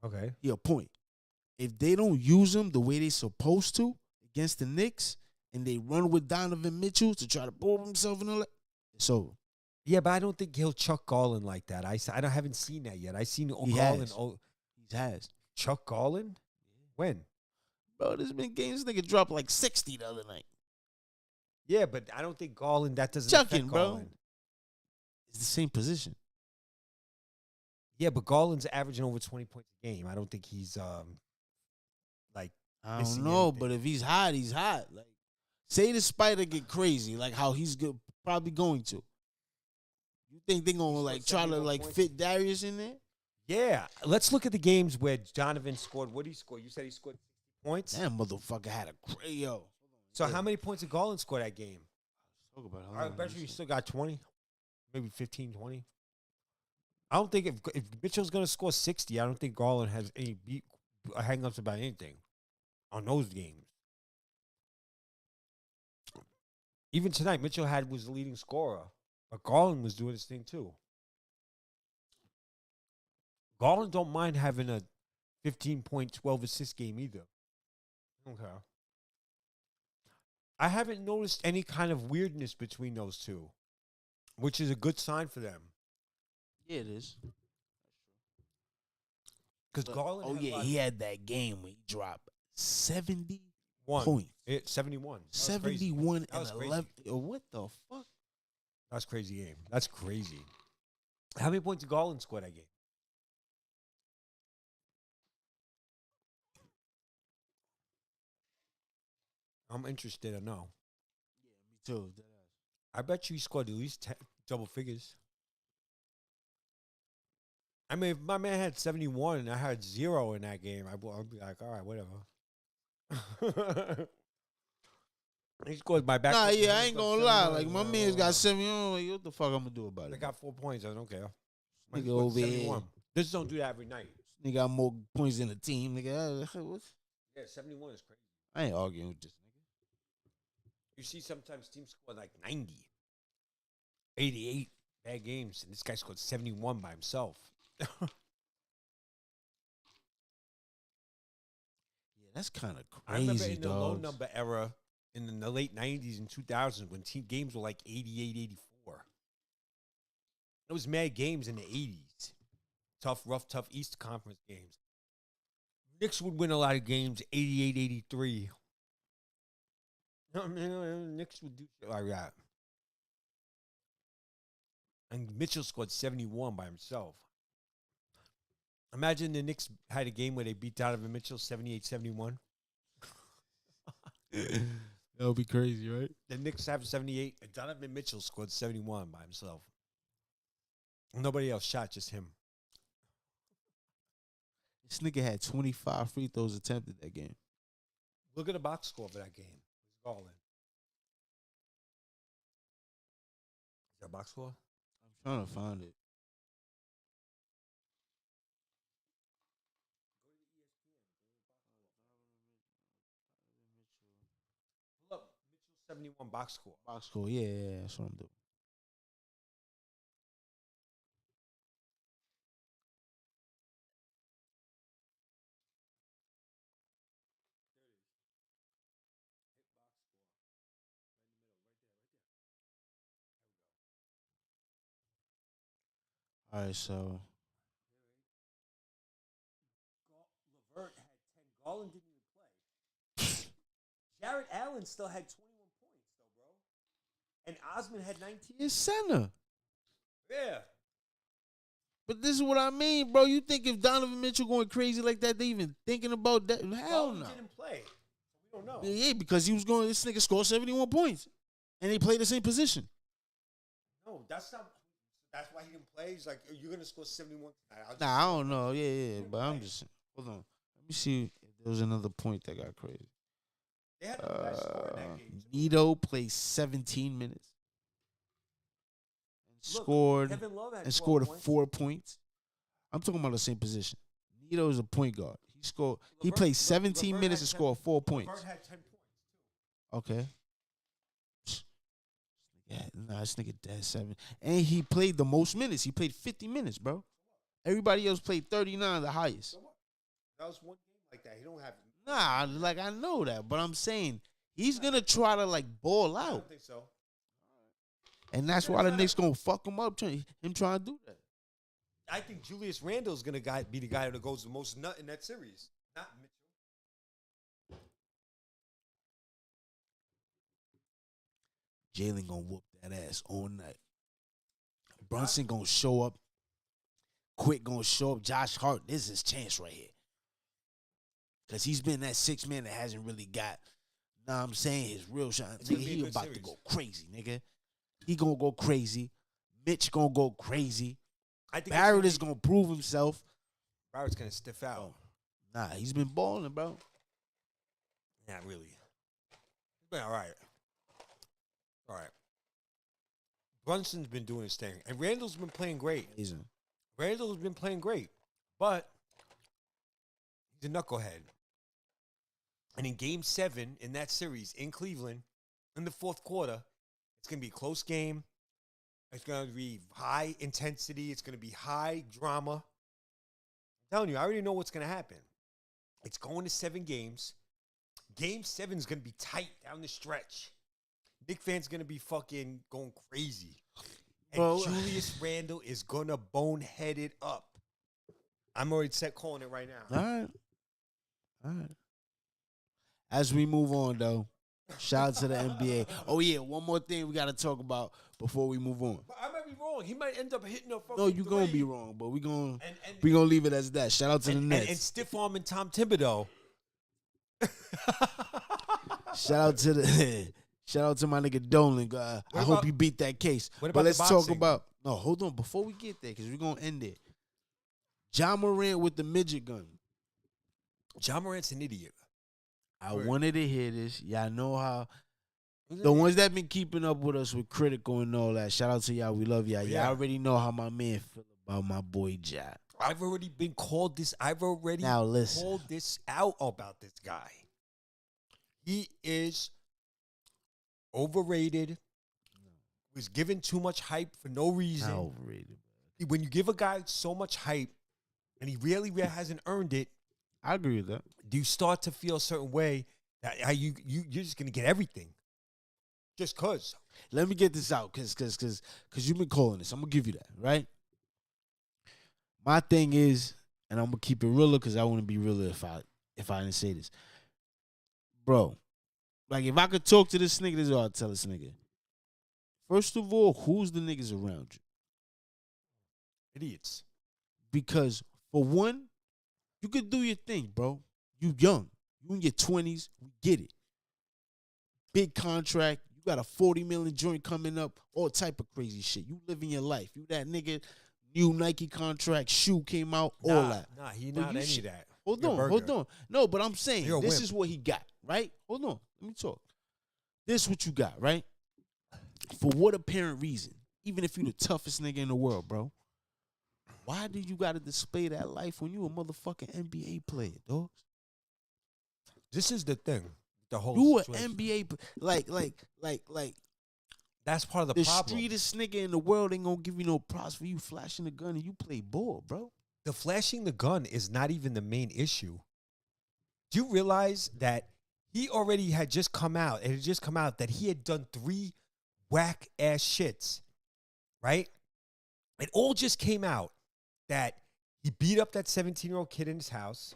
Okay. He a point. If they don't use him the way they supposed to against the Knicks, and they run with Donovan Mitchell to try to prove himself and all that, it's over. Yeah, but I don't think he'll chuck Garland like that. I haven't seen that yet. I seen Garland. He has. Chuck Garland? When? Bro, there's been games nigga dropped like 60 the other night. Yeah, but I don't think Garland, that doesn't Chucking, affect bro. Garland. It's the same position. Yeah, but Garland's averaging over 20 points a game. I don't think he's like I missing don't know, anything. but if he's hot, he's hot. Like, say the Spider get crazy, like how he's probably going to. You think they're gonna like try to like fit Darius in there? Yeah. Let's look at the games where Donovan scored. What did he score? You said he scored 60 points? That motherfucker had a crazy yo. So how many points did Garland score that game? Talk about I bet you he still got 20, maybe 15, 20. I don't think if Mitchell's going to score 60, I don't think Garland has any hang-ups about anything on those games. Even tonight, Mitchell was the leading scorer, but Garland was doing his thing too. Garland don't mind having a 15-point, 12-assist game either. Okay. I haven't noticed any kind of weirdness between those two, which is a good sign for them. Yeah, it is. Because Garland, he had that game where he dropped 71 points. 71. 71 and 11. What the fuck? That's crazy game. That's crazy. How many points did Garland score that game? I'm interested to know. Yeah, me too. I bet you he scored at least double figures. I mean, if my man had 71 and I had 0 in that game, I'd be like, all right, whatever. He scored my back. Nah, yeah, I ain't gonna lie. Like, my man's got 71. Like, what the fuck I'm gonna do about it? They got 4 points. I don't care. Nigga over here. This don't do that every night. Nigga got more points than the team. Nigga, what? Yeah, 71 is crazy. I ain't arguing with this nigga. You see sometimes teams score like 90, 88 bad games, and this guy scored 71 by himself. Yeah, that's kind of crazy, I remember in the low dogs. number era in the late 90s and 2000s when team games were like 88, 84. There was mad games in the 80s. Tough East Conference games. Knicks would win a lot of games, 88, 83. Knicks would do shit like that. And Mitchell scored 71 by himself. Imagine the Knicks had a game where they beat Donovan Mitchell 78-71. That would be crazy, right? The Knicks have 78, and Donovan Mitchell scored 71 by himself. Nobody else shot, just him. This nigga had 25 free throws attempted that game. Look at the box score for that game. It's Garland. Is that box score? I'm trying to find it. Pull up Mitchell 71 box score. Box score, yeah, that's what I'm doing. All right, so LeVert had 10. Garland didn't even play. Jarrett Allen still had 21 points, though, bro. And Osman had 19. it's center. Yeah. But this is what I mean, bro. You think if Donovan Mitchell going crazy like that, they even thinking about that? Hell Garland no. didn't play. We don't know. Yeah, because he was going. This nigga scored 71 points, and they played the same position. No, that's not. That's why he didn't play. He's like, you're gonna score 71 tonight. Nah, I don't know. Yeah, but I'm just hold on. Let me see if there was another point that got crazy. They had the best score in that game. Nito played 17 minutes and Look, Kevin Love had 12 scored points. 4 points. I'm talking about the same position. Nito is a point guard. He played 17 minutes and scored 4 points. LeVert had 10 points. Okay. Yeah, nah, this nigga dead 7. And he played the most minutes. He played 50 minutes, bro. Everybody else played 39, the highest. So what? That was one game like that. He don't have. Nah, like I know that, but I'm saying he's gonna try to like ball I out, don't think so. and that's why the Knicks gonna fuck him up. Him trying to do that. I think Julius Randle is gonna be the guy that goes the most nut in that series, not Mitchell. Jalen gonna whoop that ass all night. Brunson gonna show up. Quick gonna show up. Josh Hart, this is his chance right here. Because he's been that 6 man that hasn't really got, nah, I'm saying, his real shot. Nigga, he about to go crazy, nigga. He gonna go crazy. Mitch gonna go crazy. I think Barrett is gonna prove himself. Barrett's gonna stiff out. Nah, he's been balling, bro. Not really. He's been all right. All right. Brunson's been doing his thing. And Randall's been playing great. Randall's been playing great. But he's a knucklehead. And in Game 7 in that series in Cleveland, in the fourth quarter, it's going to be a close game. It's going to be high intensity. It's going to be high drama. I'm telling you, I already know what's going to happen. It's going to 7 games. Game 7 is going to be tight down the stretch. Knick fans going to be fucking going crazy. And bro, Julius Randle is going to bonehead it up. I'm already calling it right now. All right. As we move on, though, shout out to the NBA. Oh, yeah, one more thing we got to talk about before we move on. But I might be wrong. He might end up hitting a fucking No, you're going to be wrong, but we're going to leave it as that. Shout out to the Nets. And stiff arm and Tom Thibodeau. Shout out to my nigga Dolan. I hope you beat that case. But let's talk about. No, hold on. Before we get there, because we're going to end it. Ja Morant with the midget gun. Ja Morant's an idiot. I wanted to hear this. Y'all know how. The ones that been keeping up with us with critical and all that. Shout out to y'all. We love y'all. Yeah. Y'all already know how my man feel about my boy Ja. I've already been called this. I've already called this out about this guy. He is overrated. Was given too much hype for no reason. Not overrated. When you give a guy so much hype and he really hasn't earned it, I agree with that. Do you start to feel a certain way that you're just gonna get everything? Just cause. Let me get this out, cause you've been calling this. I'm gonna give you that, right? My thing is, and I'm gonna keep it realer because I want to be realer if I didn't say this. Bro, like if I could talk to this nigga, this is what I'd tell this nigga. First of all, who's the niggas around you? Idiots. Because for one, you could do your thing, bro. You young. You in your 20s. We get it. Big contract. You got a 40 million joint coming up. All type of crazy shit. You living your life. You that nigga. New Nike contract. Shoe came out. All that. Nah, he not any of that. Hold on. No, but I'm saying this is what he got, right? Hold on. Let me talk. This is what you got, right? For what apparent reason? Even if you the toughest nigga in the world, bro. Why do you got to display that life when you a motherfucking NBA player, dogs? This is the thing. The whole you situation. an NBA like. That's part of the problem. The streetest nigga in the world ain't gonna give you no props for you flashing the gun and you play ball, bro. The flashing the gun is not even the main issue. Do you realize that he already had just come out? It had just come out that he had done 3 whack ass shits, right? It all just came out that he beat up that 17-year-old kid in his house.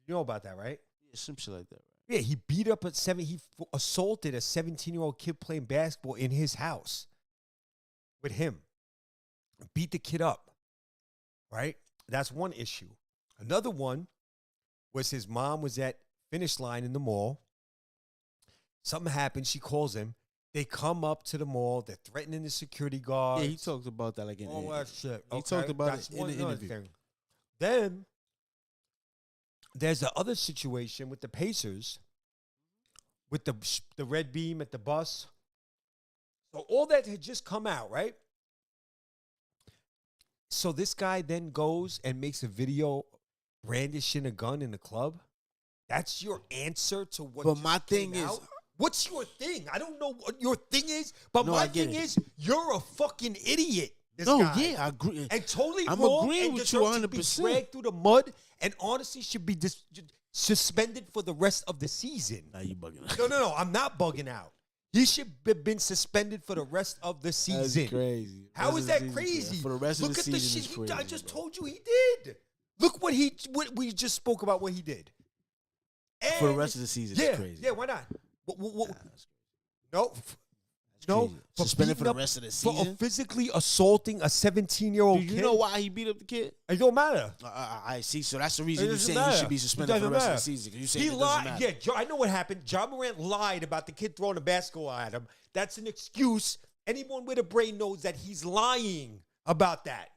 You know about that, right? Yeah, some shit like that, right? Yeah, he beat up he assaulted a 17-year-old kid playing basketball in his house with him. Beat the kid up, right? That's one issue. Another one was his mom was at Finish Line in the mall. Something happened. She calls him. They come up to the mall. They're threatening the security guards. Yeah, he talked about that like in all that shit. He talked about it in the interview. Thing. Then there's the other situation with the Pacers, with the red beam at the bus. So all that had just come out, right? So this guy then goes and makes a video brandishing a gun in the club? That's your answer to what? But my thing is, what's your thing? I don't know what your thing is, but my thing is, you're a fucking idiot. This guy. Yeah, I agree. And totally I'm wrong. agreeing and with you 100%. Be dragged through the mud, and honestly, should be suspended for the rest of the season. Now you bugging out. No, I'm not bugging out. He should have been suspended for the rest of the season. That's crazy. How is that crazy? For the rest of the season, Look at the shit crazy, I just bro. told you he did. Look what we just spoke about what he did. And for the rest of the season, it's crazy. Yeah, why not? No. Crazy. Suspended for the rest of the season? For physically assaulting a 17-year-old kid. Do you know why he beat up the kid? It don't matter. I see. So that's the reason It you're doesn't saying he matter. should be suspended It for the doesn't rest of the season. You saying He it doesn't lied. matter. Yeah, I know what happened. John Morant lied about the kid throwing a basketball at him. That's an excuse. Anyone with a brain knows that he's lying about that.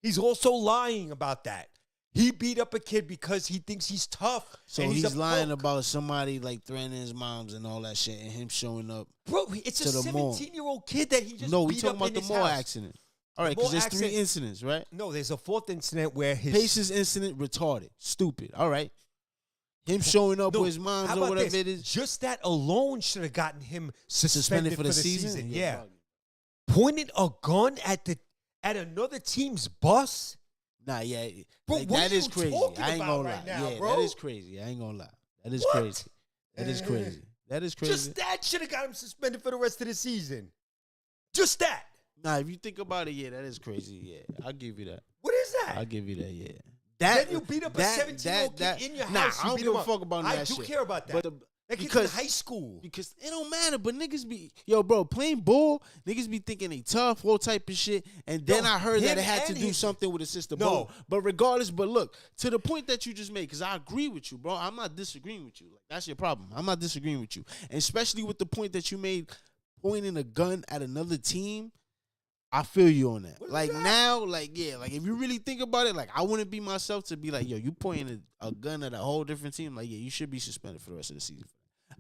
He's also lying about that. He beat up a kid because he thinks he's tough. So and he's lying punk. about somebody like threatening his moms and all that shit, and him showing up. Bro, it's a 17-year-old kid that he just No, we beat talking up about in the his mall house. accident. All right, because there's 3 incidents, right? No, there's a 4th incident where his Pace's incident, retarded, stupid. All right, him showing up with his moms how or about whatever this? it is. Just that alone should have gotten him suspended for the season. Yeah, bugging. pointing a gun at another team's bus. Nah, yeah, Bro, like, what that are is you crazy. talking I ain't about gonna right lie. now, Yeah, bro? that is crazy. I ain't gonna lie. That is What? crazy. That is crazy. That is crazy. Just that should have got him suspended for the rest of the season. Just that. Nah, if you think about it, yeah, that is crazy. Yeah, I'll give you that. What is that? I'll give you that. Yeah. Then you beat up a 17-year-old kid in your house. I don't beat give him a up. fuck about that shit. I do care about that. But that kid's because in high school. Because it don't matter, but niggas be, yo, bro, playing ball, niggas be thinking they tough, all type of shit. And then I heard that it had to do something with his sister. No. But regardless, but look, to the point that you just made, because I agree with you, bro. I'm not disagreeing with you. Like, that's your problem. I'm not disagreeing with you. And especially with the point that you made, pointing a gun at another team. I feel you on that. Like now, like, yeah, like if you really think about it, like I wouldn't be myself to be like, yo, you pointing a gun at a whole different team. Like, yeah, you should be suspended for the rest of the season.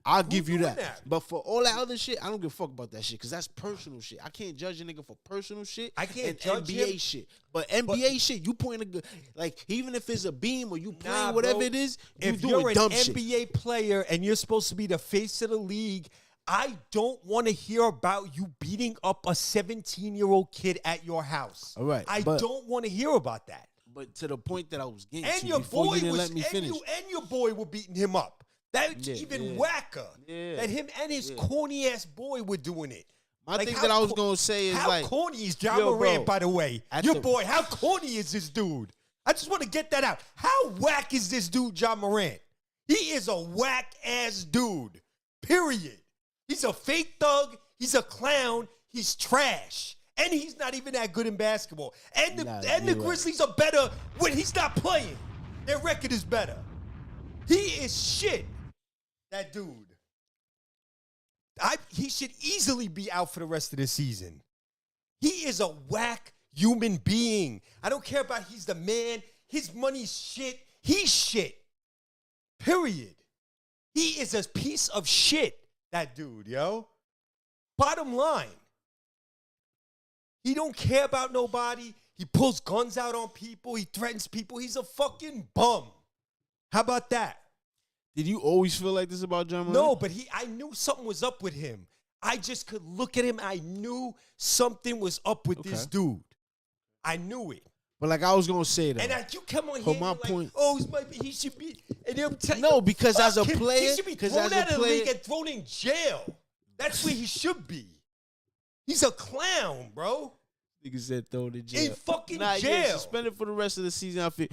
I'll give you that. But for all that other shit, I don't give a fuck about that shit because that's personal shit. I can't judge a nigga for personal shit. I can't and judge NBA him. shit. But NBA shit, you pointing a gun, like even if it's a beam or you playing bro. whatever it is, you if doing you're an dumb NBA shit. player and you're supposed to be the face of the league, I don't want to hear about you beating up a 17-year-old kid at your house. All right, I don't want to hear about that. But to the point that I was getting And to your before boy you didn't was, let me finish. and your boy were beating him up. That's even whacker. Yeah. That him and his corny ass boy were doing it. My thing that I was gonna say is how like, corny is John yo, Morant, bro, by the way? Your boy, how corny is this dude? I just want to get that out. How whack is this dude, John Morant? He is a whack ass dude. Period. He's a fake thug. He's a clown. He's trash. And he's not even that good in basketball. And the Grizzlies are better when he's not playing. Their record is better. He is shit. That dude. He should easily be out for the rest of the season. He is a whack human being. I don't care about he's the man. His money's shit. He's shit. Period. He is a piece of shit, that dude, yo. Bottom line. He don't care about nobody. He pulls guns out on people. He threatens people. He's a fucking bum. How about that? Did you always feel like this about John Morant? No, but I knew something was up with him. I just could look at him. I knew something was up with this dude. I knew it. But like I was gonna say that. And you come on here, my and point. Like, he should be. And I'm telling No, because as a him. player, he should be thrown out of the league and thrown in jail. That's where he should be. He's a clown, bro. Nigga said thrown in jail. In fucking jail. jail. Suspended for the rest of the season. I feel.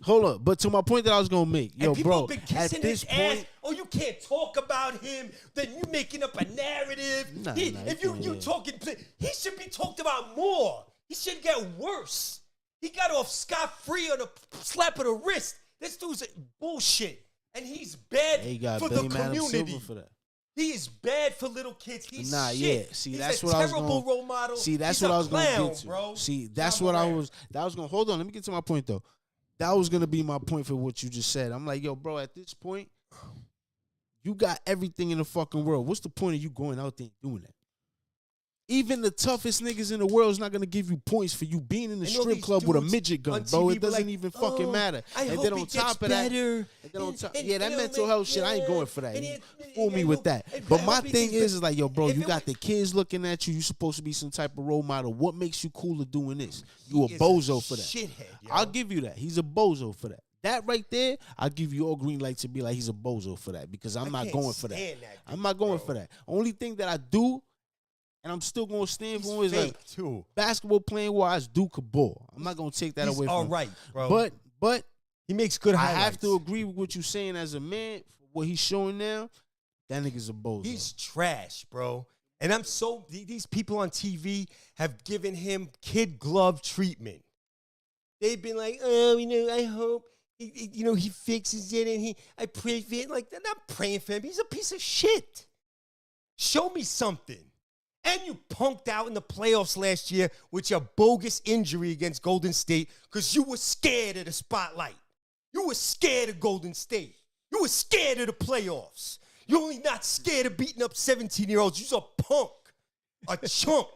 Hold on, but to my point that I was gonna make, yo, and people bro. have been At kissing this his point, ass. Oh, you can't talk about him. Then you making up a narrative. If you talking, he should be talked about more. He should get worse. He got off scot-free on a slap of the wrist. This dude's bullshit, and he's bad for the community. For that. He is bad for little kids. He's shit. Yeah. See, he's that's a what I was terrible going. role model. See, that's He's what a I was going to clown, get to. bro. See, that's John what I Morant. was. That was going. Hold on. Let me get to my point though. That was going to be my point for what you just said. I'm like, yo, bro. At this point, you got everything in the fucking world. What's the point of you going out there and doing that? Even the toughest niggas in the world is not gonna give you points for you being in the strip club with a midget gun, bro. It doesn't even fucking matter. And then on top of that, that mental health shit, I ain't going for that. You fool me with that. But my thing is like, yo, bro, you got the kids looking at you. You supposed to be some type of role model. What makes you cooler doing this? You a bozo for that. Shithead, yo. I'll give you that. He's a bozo for that. That right there, I'll give you all green light to be like, he's a bozo for that, because I'm not going for that. I'm not going for that. Only thing that I do, and I'm still going to stand for, is like too. Basketball playing wise, Duke a ball. I'm not going to take that away from him. All right, bro. But he makes good highlights. I have to agree with what you're saying as a man. For what he's showing now, that nigga's a bozo. He's trash, bro. And these people on TV have given him kid glove treatment. They've been like, oh, I hope, he fixes it, and I pray for it. Like, they're not praying for him. He's a piece of shit. Show me something. And you punked out in the playoffs last year with your bogus injury against Golden State because you were scared of the spotlight. You were scared of Golden State. You were scared of the playoffs. You're only not scared of beating up 17-year-olds. You're a punk, a chump.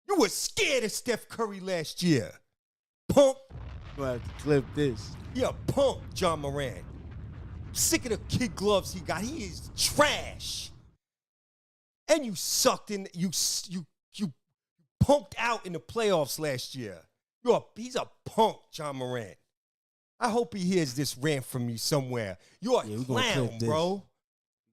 You were scared of Steph Curry last year. Punk. I'm going to have to clip this. You're a punk, John Moran. Sick of the kid gloves he got. He is trash. And you sucked in. You punked out in the playoffs last year. He's a punk, John Moran. I hope he hears this rant from you somewhere. You're a clown, bro.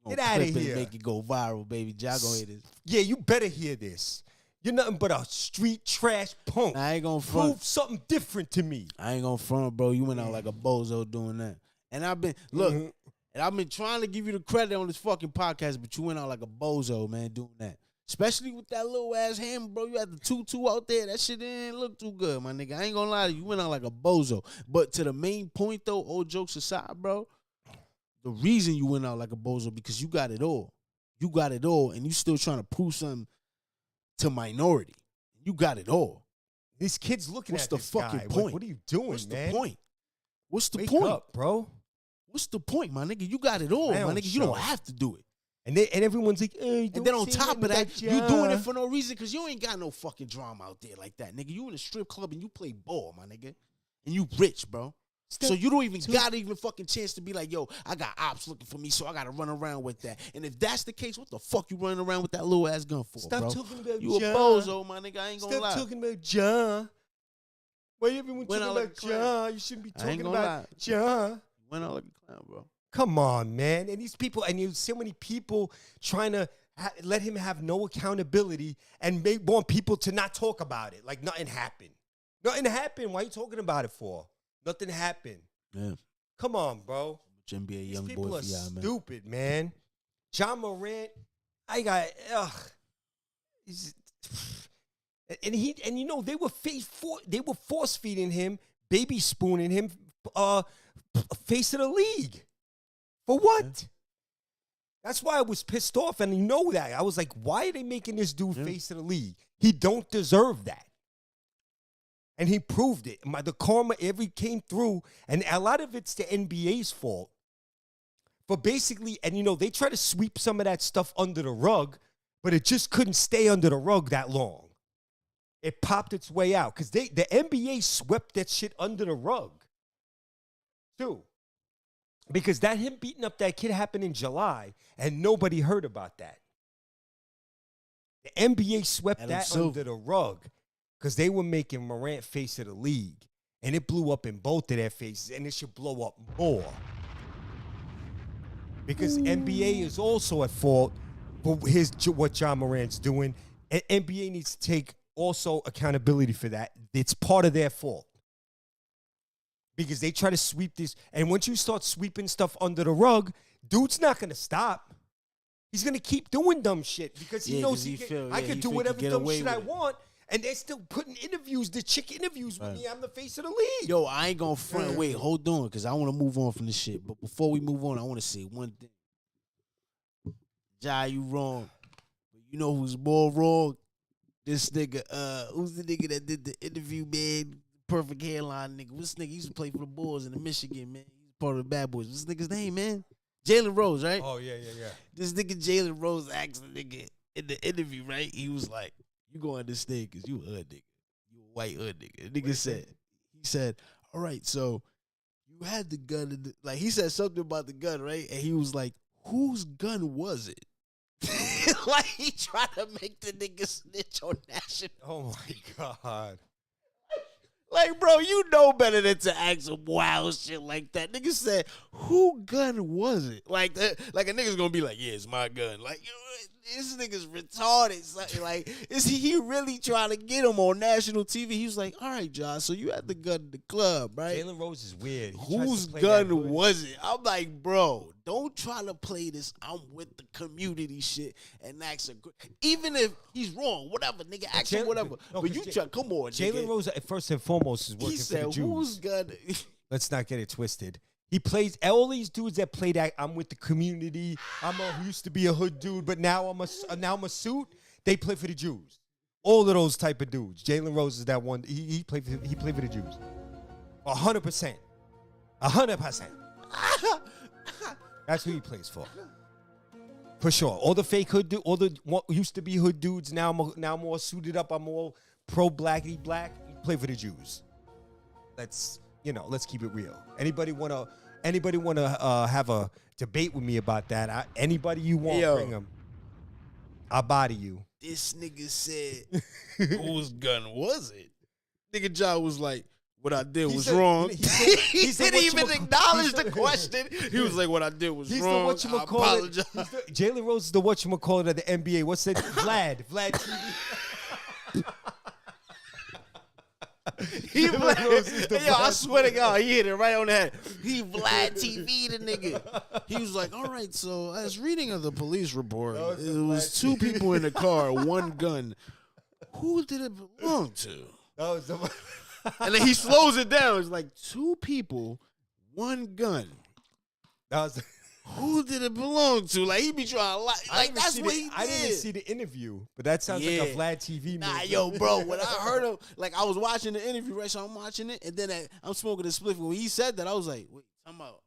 Get out of here. Make it go viral, baby. Y'all gonna hear this. Yeah, you better hear this. You're nothing but a street trash punk. I ain't gonna front. Prove something different to me. I ain't gonna front, bro. You went out like a bozo doing that. And I've been and I've been trying to give you the credit on this fucking podcast, but you went out like a bozo, man, doing that. Especially with that little ass hand, bro. You had the 2-2 out there. That shit didn't look too good, my nigga. I ain't gonna lie to you. You went out like a bozo. But to the main point, though, all jokes aside, bro, the reason you went out like a bozo because you got it all. You got it all, and you still trying to prove something to minority. You got it all. These kids looking What's at the this fucking guy. point? What are you doing, What's man? the point? What's the Wake point? up, bro. What's the point, my nigga? You got it all, my nigga. You don't have to do it. And everyone's like, hey, and then on top of that, you doing it for no reason because you ain't got no fucking drama out there like that, nigga. You in a strip club and you play ball, my nigga. And you rich, bro. So you don't even got even fucking chance to be like, yo, I got ops looking for me, so I got to run around with that. And if that's the case, what the fuck you running around with that little ass gun for, bro? Stop talking about you John. a bozo, my nigga. I ain't gonna lie. Stop talking about John. Why everyone talking about John? You shouldn't be talking about John. Went out like a clown, bro. Come on, man. And these people, and you so many people trying to let him have no accountability and want people to not talk about it. Like nothing happened. Nothing happened. Why are you talking about it for? Nothing happened. Yeah. Come on, bro. NBA These young people boy are for y'all, man. stupid, man. John Morant, and you know they were force feeding him, baby spooning him, face of the league. For what? Yeah. That's why I was pissed off, and you know that. I was like, why are they making this dude face of the league? He don't deserve that. And he proved it. The karma came through, and a lot of it's the NBA's fault. But basically, and you know, they try to sweep some of that stuff under the rug, but it just couldn't stay under the rug that long. It popped its way out, because the NBA swept that shit under the rug, too. Because him beating up that kid happened in July, and nobody heard about that. The NBA swept that under the rug because they were making Morant face of the league, and it blew up in both of their faces, and it should blow up more. Because NBA is also at fault for what John Morant's doing, and NBA needs to take also accountability for that. It's part of their fault. Because they try to sweep this. And once you start sweeping stuff under the rug, dude's not going to stop. He's going to keep doing dumb shit because he knows I can do whatever dumb shit I want. And they're still putting interviews, the chick interviews with me. I'm the face of the league. Yo, I ain't going to front. Wait, hold on, because I want to move on from this shit. But before we move on, I want to say one thing. Jai, you wrong. But you know who's more wrong? This nigga, who's the nigga that did the interview, man? Perfect hairline nigga. This nigga used to play for the Bulls in the Michigan, man. He's part of the Bad Boys. What's this nigga's name, man? Jalen Rose, right? Oh, yeah. This nigga Jalen Rose asked the nigga in the interview, right? He was like, You gonna understand because you a hood nigga. You a white hood nigga. The nigga said, all right, so you had the gun. Like, he said something about the gun, right? And he was like, whose gun was it? Like, he tried to make the nigga snitch on national. Oh, my God. Like, bro, you know better than to ask some wild shit like that. Nigga said, who gun was it? Like a nigga's gonna be like, yeah, it's my gun. Like, this nigga's retarded. Like, is he really trying to get him on national TV? He was like, all right, Josh, so you had the gun in the club, right? Jalen Rose is weird. Whose gun was it? I'm like, bro, don't try to play this I'm with the community shit and ask a even if he's wrong, whatever, nigga, ask him whatever. But you try, come on, Jalen Rose, first and foremost, is working for the Jews. Whose gun? Let's not get it twisted. He plays all these dudes that play that I'm with the community. Used to be a hood dude, but now I'm a suit. They play for the Jews. All of those type of dudes. Jalen Rose is that one. He played for the Jews. 100%. 100%. That's who he plays for. For sure. All the fake hood dudes, all the what used to be hood dudes, now I'm all suited up. I'm all pro-blackity black. He play for the Jews. Let's keep it real. Anybody wanna have a debate with me about that? Anybody you want, bring them. I'll body you. This nigga said, whose gun was it? Nigga John was like, what I did was wrong. He didn't even acknowledge the question. He was like, what I did was wrong. I apologize. Jalen Rose is the whatchamacallit of the NBA. What's that? Vlad TV. He Vlad. Yo, I swear to God, he hit it right on the head. He Vlad TV the nigga. He was like, all right, so as reading of the police report, it was two people in the car, one gun. Who did it belong to? And then he slows it down. It's like two people, one gun. Who did it belong to? Like, he be trying to like that's what he did. I didn't see the interview, but that sounds like a Vlad TV movie. Nah, yo, bro, when I heard him, like, I was watching the interview, right? So I'm watching it, and then I'm smoking a spliff. When he said that, I was like, wait, I'm out.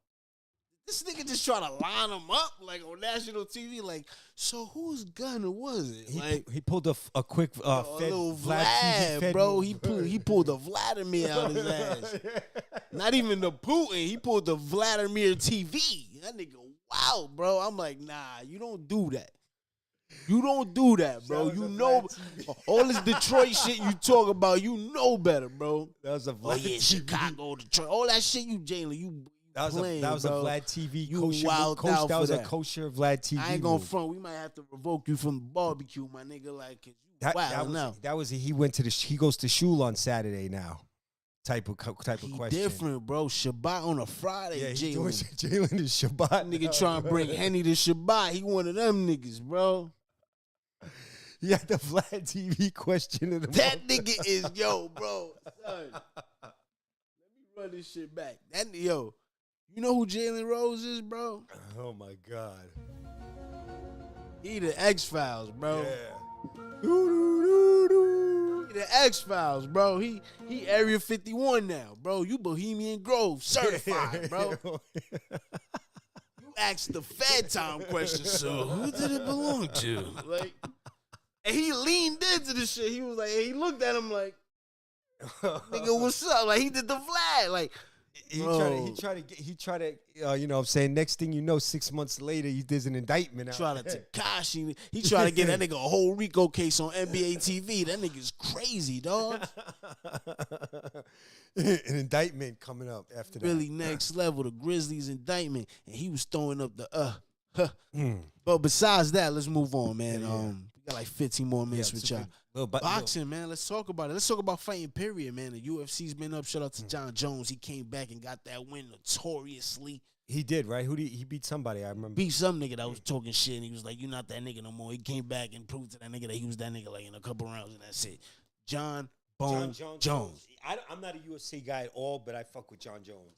This nigga just trying to line him up, like, on national TV. Like, so whose gun was it? He pulled a quick a little Vlad, bro. He pulled the Vladimir out of his ass. Not even the Putin. He pulled the Vladimir TV. That nigga, wow, bro. I'm like, nah, you don't do that. You don't do that, bro. You know, all this Detroit shit you talk about, you know better, bro. That was a Vlad TV. Chicago, Detroit, all that shit you, Jalen, you. That was a Vlad TV. You wild out that was for a kosher Vlad TV. I ain't gonna front. We might have to revoke you from the barbecue, my nigga. Like, he went to he goes to shul on Saturday now. Type of question. Different, bro. Shabbat on a Friday. Yeah, Jalen. Jalen is Shabbat. Nigga trying to bring Henny to Shabbat. He one of them niggas, bro. He had the Vlad TV question in the That nigga is bro. Son, let me run this shit back. You know who Jalen Rose is, bro? Oh my God. He the X-Files, bro. Yeah. He the X-Files, bro. He Area 51 now, bro. You Bohemian Grove certified, bro. You asked the Fed time question, so who did it belong to? Like, and he leaned into this shit. He was like, he looked at him like, nigga, what's up? Like, he did the Vlad, like. He tried to you know what I'm saying, next thing you know, 6 months later, there's an indictment out. Try to Tekashi. He tried to get that nigga a whole RICO case on NBA TV. That nigga's crazy, dog. An indictment coming up after that. Really next level, the Grizzlies indictment. And he was throwing up the But besides that, let's move on, man. We got like 15 more minutes with y'all. Boxing, man. Let's talk about it. Let's talk about fighting, period, man. The UFC's been up. Shout out to John Jones. He came back and got that win notoriously. He did, right? He beat somebody, I remember. Beat some nigga that was talking shit, and he was like, you're not that nigga no more. He came back and proved to that nigga that he was that nigga like in a couple rounds, and that's it. John Jones. I'm not a UFC guy at all, but I fuck with John Jones.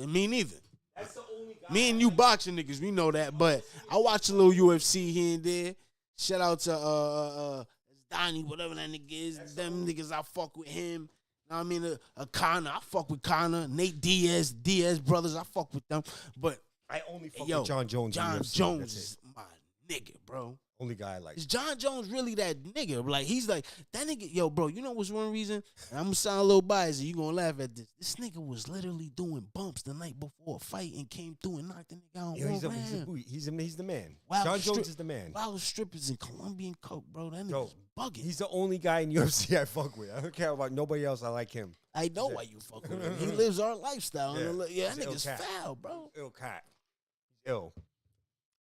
Me neither. That's the only guy. Me and you boxing niggas, we know that, but I watch a little UFC here and there. Shout out to Donnie, whatever that nigga is. Them niggas, I fuck with him. Know what I mean? Connor, I fuck with Connor. Nate Diaz brothers, I fuck with them. But I only fuck with John Jones. John Jones is my nigga, bro. Only guy I like. Is John Jones really that nigga? Like, he's like, that nigga, yo, bro, you know what's one reason? And I'm gonna sound a little biased and you gonna laugh at this. This nigga was literally doing bumps the night before a fight and came through and knocked the nigga out. Yo, he's the man. Wild John Jones is the man. Wild strippers and Colombian coke, bro. That nigga's Yo, bugging. He's the only guy in UFC I fuck with. I don't care about nobody else. I like him. I know why you fuck with him. He lives our lifestyle. Yeah, That nigga's foul, bro. Ill cat. Ill.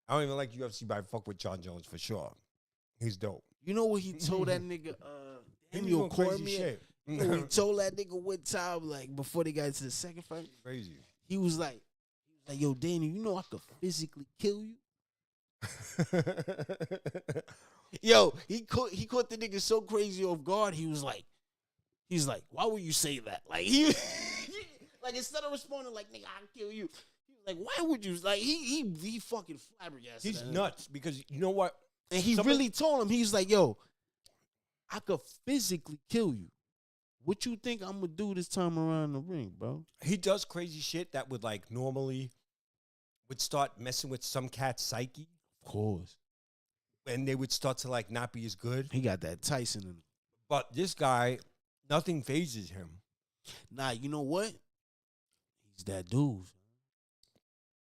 I don't even like UFC, but I fuck with John Jones for sure. He's dope. You know what he told that nigga, He Daniel doing crazy Cormier? shit. You know what he told that nigga one time, like, before they got into the second fight? Crazy. He was like, yo, Daniel, you know I could physically kill you? Yo, he caught the nigga so crazy off guard. He's like, why would you say that? Like, he like, instead of responding like, nigga, I'll kill you. He was like, why would you? Like, he fucking flabbergasted. He's nuts because you know what? And he really told him, he's like, yo, I could physically kill you. What you think I'm gonna do this time around the ring, bro? He does crazy shit that would like normally would start messing with some cat's psyche. Of course. And they would start to like not be as good. He got that Tyson in him. But this guy, nothing phases him. Nah, you know what? He's that dude.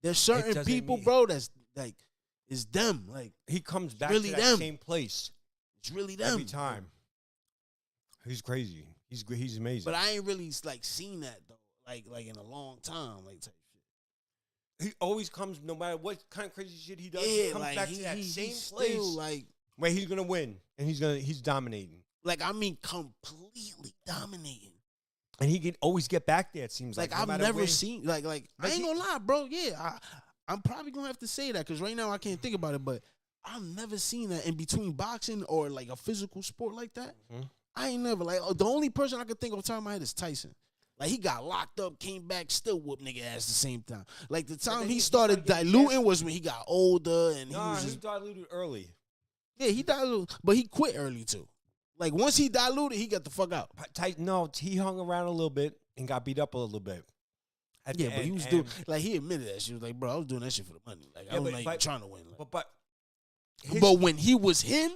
There's certain people, bro, that's like, it's them. Like, he comes back really to that them. same place. It's really them. Every time. He's crazy. He's amazing. But I ain't really like seen that though. Like in a long time, like type shit. He always comes, no matter what kind of crazy shit he does, Yeah, he comes like back to that same he's place still, like, where he's gonna win. And he's dominating. like, I mean, completely dominating. And he can always get back there, it seems like. Like, no I've matter never where. seen, like I ain't gonna lie, bro. Yeah, I'm probably gonna have to say that because right now I can't think about it, but I've never seen that in between boxing or like a physical sport like that. Mm-hmm. I ain't never, like, the only person I could think of off the top of my head is Tyson. Like, he got locked up, came back, still whooped nigga ass the same time. Like, the time he started diluting was when he got older and he was just, he diluted early. yeah, he diluted, but he quit early too. Like, once he diluted, he got the fuck out. No, he hung around a little bit and got beat up a little bit. Yeah, but he was doing, like, he admitted that. She was like, bro, I was doing that shit for the money. Like, I was like trying to win. Like, but when he was him,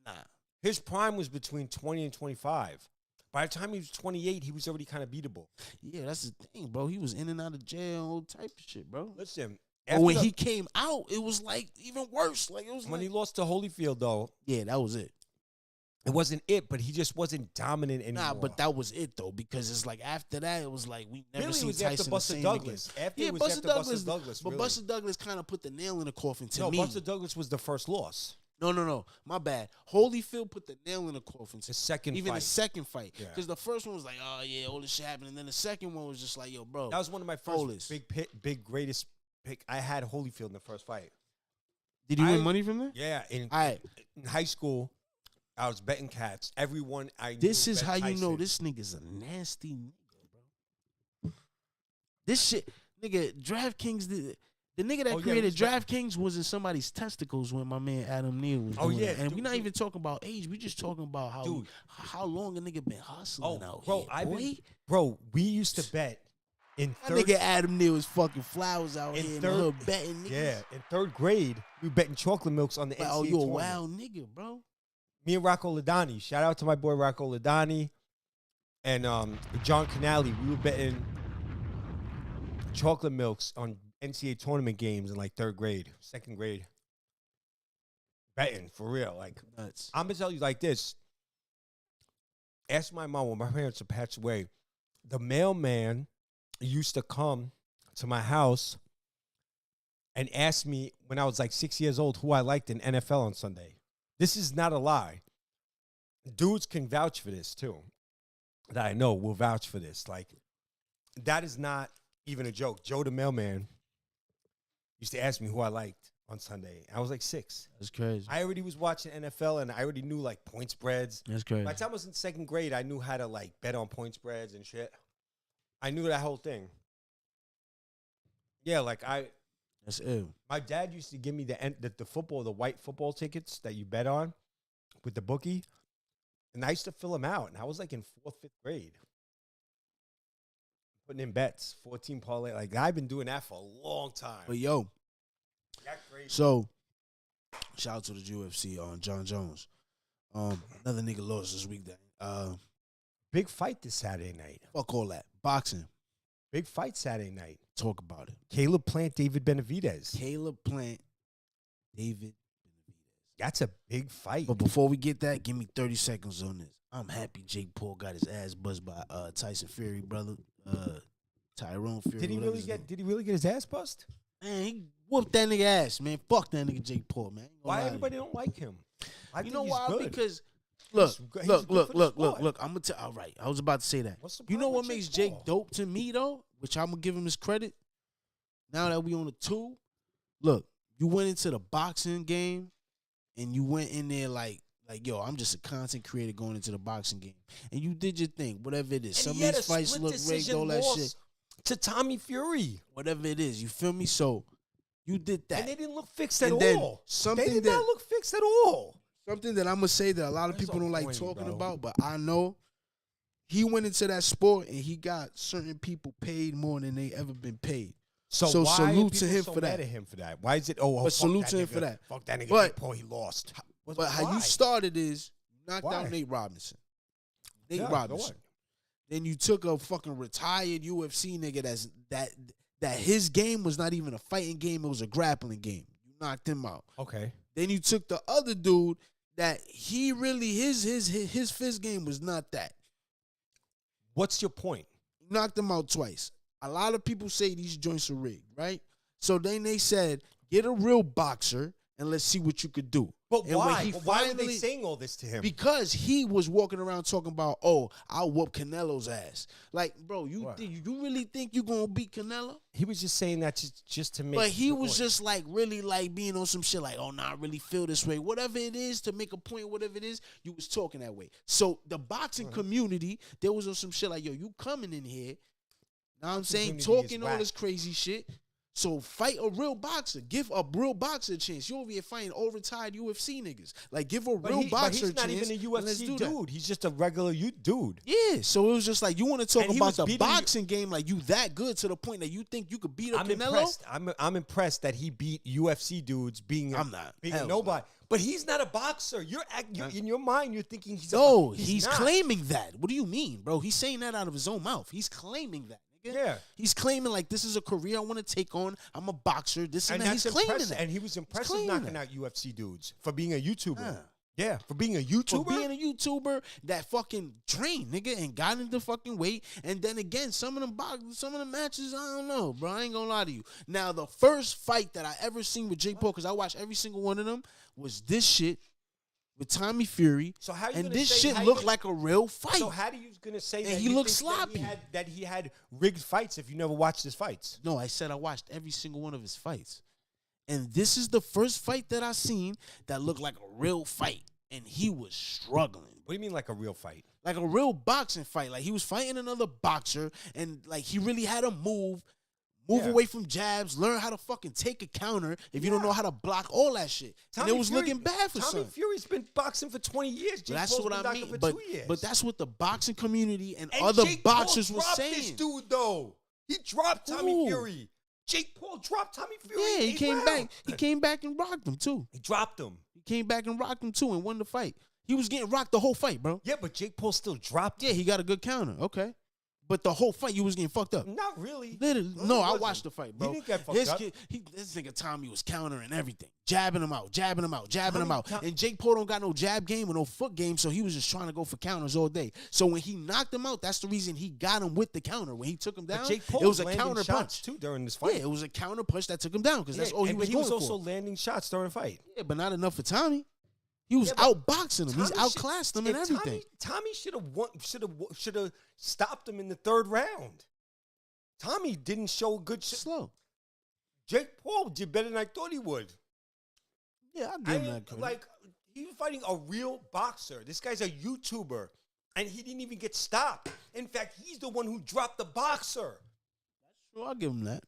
nah. His prime was between 20 and 25. By the time he was 28, he was already kind of beatable. Yeah, that's the thing, bro. He was in and out of jail, all type of shit, bro. Listen, but when he came out, it was like even worse. Like, it was when like, he lost to Holyfield, though. Yeah, that was it. It wasn't it, but he just wasn't dominant anymore. Nah, but that was it though, because it's like after that, it was like we never seen Tyson after Buster the same Douglas. again. After it was after Buster Douglas, but really. Buster Douglas kind of put the nail in the coffin to me. No, Buster Douglas was the first loss. No, my bad. Holyfield put the nail in the coffin. The second even fight. the second fight, Yeah. because the first one was like, oh yeah, all this shit happened, and then the second one was just like, yo, bro, That was one of my first big greatest pick. I had Holyfield in the first fight. Did you win money from that? Yeah, in high school. I was betting cats. Everyone I knew. This is how Tyson. you know this nigga's a nasty nigga, bro. This shit, nigga, DraftKings, the nigga that created DraftKings was in somebody's testicles when my man Adam Neal was doing that. And we're not even talking about age. We just talking about how long a nigga been hustling out here, boy. We used to bet in that nigga Adam Neal is fucking flowers out here in the hood betting niggas. Yeah, in third grade, we betting chocolate milks on the NCAA tournament. You a wild nigga, bro. Me and Rocco Ladani. Shout out to my boy Rocco Ladani and John Canali. We were betting chocolate milks on NCAA tournament games in like third grade, second grade. Betting for real, like nuts. I'm gonna tell you like this. Ask my mom when my parents had passed away. The mailman used to come to my house and ask me when I was like 6 years old who I liked in NFL on Sunday. This is not a lie. Dudes can vouch for this too. That I know will vouch for this. Like, that is not even a joke. Joe the mailman used to ask me who I liked on Sunday. I was like 6. That's crazy. I already was watching NFL and I already knew like point spreads. That's crazy. By the time I was in second grade, I knew how to like bet on point spreads and shit. I knew that whole thing. Yeah, like that's ill. My dad used to give me the white football tickets that you bet on with the bookie. And I used to fill them out. And I was like in 4th, 5th grade. Putting in bets, 14 parlay. Like, I've been doing that for a long time. But yo, That's crazy. so Shout out to the UFC on John Jones. Another nigga lost this week. Big fight this Saturday night. Fuck all that. Boxing. Big fight Saturday night. Talk about it. Caleb Plant, David Benavidez. Caleb Plant, David Benavidez. That's a big fight. But before we get that, give me 30 seconds on this. I'm happy Jake Paul got his ass buzzed by Tyson Fury, brother. Tyrone Fury. Did he really get his ass bust? Man, he whooped that nigga ass, man. Fuck that nigga Jake Paul, man. Why everybody don't like him? You know why? Good. Because He's look. good. I'm gonna tell. All right, I was about to say that. What's the You know problem what with makes Jake Jake Paul? dope to me though, which I'm gonna give him his credit. Now that we on the 2, look, you went into the boxing game, and you went in there like yo, I'm just a content creator going into the boxing game, and you did your thing, whatever it is. Some of these fights look rigged, all that shit. To Tommy Fury, whatever it is, you feel me? So you did that, and they didn't look fixed at And then all. something They did that- not look fixed at all. something that I'm gonna say that a lot of That's people don't like corny, talking bro. about, but I know he went into that sport and he got certain people paid more than they ever been paid. So So why salute are to people him so for that. mad at him for that? Why is it? Oh, But fuck salute that to him nigga. for that. Fuck that nigga. But- Jake Paul, he lost. But how Why? you started is you knocked Why? out Nate Robinson. Nate Yeah, go Robinson. on. Then you took a fucking retired UFC nigga that his game was not even a fighting game, it was a grappling game. You knocked him out. Okay. Then you took the other dude that he really his fist game was not that. What's your point? You knocked him out twice. A lot of people say these joints are rigged, right? So then they said, get a real boxer and let's see what you could do. But And why? when he But why are they finally- saying all this to him? Because he was walking around talking about, oh, I'll whoop Canelo's ass. Like, bro, you What? really think you gonna beat Canelo? He was just saying that just to make. But he the was point. just like really like being on some shit like, oh, nah, I really feel this way. Whatever it is to make a point, whatever it is, you was talking that way. So the boxing community, there was on some shit like, yo, you coming in here, know what I'm saying, community is talking all whack. this crazy shit. So fight a real boxer. Give a real boxer a chance. You over here fighting all retired UFC niggas. Like, give a real But boxer he's a not chance. even a and let's UFC do that. dude. He's just a regular dude. Yeah, so it was just like you want to talk And he about was the beating boxing game like you that good to the point that you think you could beat up I'm Canelo. impressed. I'm impressed that he beat UFC dudes being. I'm not. being Hell a no. nobody. But he's not a boxer. You're in your mind. You're thinking he's. No, he's he's not. claiming that. What do you mean, bro? He's saying that out of his own mouth. He's claiming that. Nigga. Yeah. He's claiming like this is a career I want to take on. I'm a boxer. This and, And that. that's He's claiming impressive. that. And he was impressive claiming knocking that. out UFC dudes for being a YouTuber. Yeah. Yeah, for being a For YouTuber. being a YouTuber that fucking trained, nigga, and got into fucking weight. And then again, some of them matches, I don't know, bro. I ain't gonna lie to you. Now, the first fight that I ever seen with Jake Paul, because I watched every single one of them, was this shit with Tommy Fury. So how you and gonna this say- shit how you looked gonna- like a real fight. So how do you gonna say And that he you looked think that sloppy. that he had rigged fights if you never watched his fights? No, I said I watched every single one of his fights. And this is the first fight that I seen that looked like a real fight. And he was struggling. What do you mean like a real fight? Like a real boxing fight. Like he was fighting another boxer and like he really had to move Yeah. away from jabs, learn how to fucking take a counter if you don't know how to block all that shit. and it was looking bad for Tommy some. Fury's been boxing for 20 years. Jake That's Paul's what been I boxing mean. for But 2 years. but that's what the boxing community and And other Jake boxers Paul were dropped saying. this dude though. He dropped Tommy Who? Fury. Jake Paul dropped Tommy Fury. Yeah, in he the came eighth back. round. He came back and rocked him too. He dropped him. He came back and rocked him too and won the fight. He was getting rocked the whole fight, bro. Yeah, but Jake Paul still dropped Yeah, him. he got a good counter. Okay. But the whole fight, you was getting fucked up. Not really. Literally. he No, I wasn't. watched the fight, bro. He didn't get fucked up. This nigga Tommy was countering everything. Jabbing him out, jabbing him out, jabbing him out. Tommy- And Jake Paul don't got no jab game or no foot game, so he was just trying to go for counters all day. So when he knocked him out, that's the reason he got him with the counter. When he took him down, But Jake Paul it was a landing counter shots punch. too during this Yeah, fight. it was a counter punch that took him down because that's all he was but going he was also for. landing shots during the fight. Yeah, but not enough for Tommy. He was Yeah, but outboxing him. He's Tommy outclassed him and if everything. Tommy should have stopped him in the third round. Tommy didn't show good shit. Slow. Jake Paul did better than I thought he would. Yeah, I'll give I him mean, that credit. like he was fighting a real boxer. This guy's a YouTuber, and he didn't even get stopped. In fact, he's the one who dropped the boxer. Sure, I'll give him that.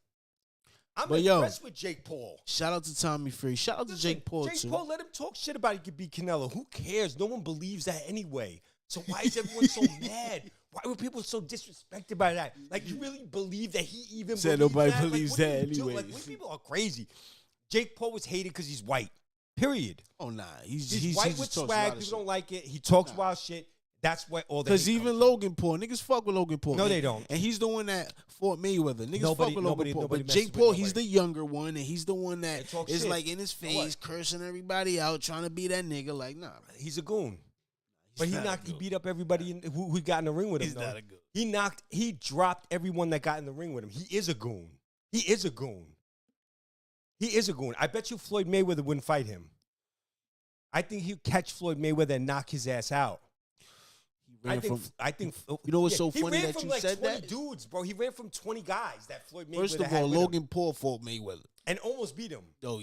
I'm But, yo, impressed with Jake Paul. Shout out to Tommy Fury. Shout out to Listen, Jake Paul, Jake too. Paul, let him talk shit about he could beat Canelo. Who cares? No one believes that anyway. So why is everyone so mad? Why were people so disrespected by that? Like, you really believe that he even Said believes nobody that? believes what do that you do? anyway. Like, when people are crazy. Jake Paul was hated because he's white. Period. Oh nah, He's white just with talks a swag. lot of People don't shit. like it. He talks wild shit. That's what all the Because hate even comes from. Logan Paul, niggas fuck with Logan Paul. No, and, they don't. And he's the one that fought Mayweather. Niggas fuck with Logan Paul. But messes Jake with Paul, he's nobody. the younger one, and he's the one They that talk is shit. like in his face, What? cursing everybody out, trying to be that nigga. Like, nah, man. He's a goon. But he beat up everybody who got in the ring with him. He's not a goon. He dropped everyone that got in the ring with him. He is a goon. He is a goon. I bet you Floyd Mayweather wouldn't fight him. I think he'd catch Floyd Mayweather and knock his ass out. I think. You know what's so funny that you said that? He ran from 20 dudes, bro. He ran from 20 guys that Floyd Mayweather First of had all, with Logan him. Paul fought Mayweather. And almost beat him. Yo,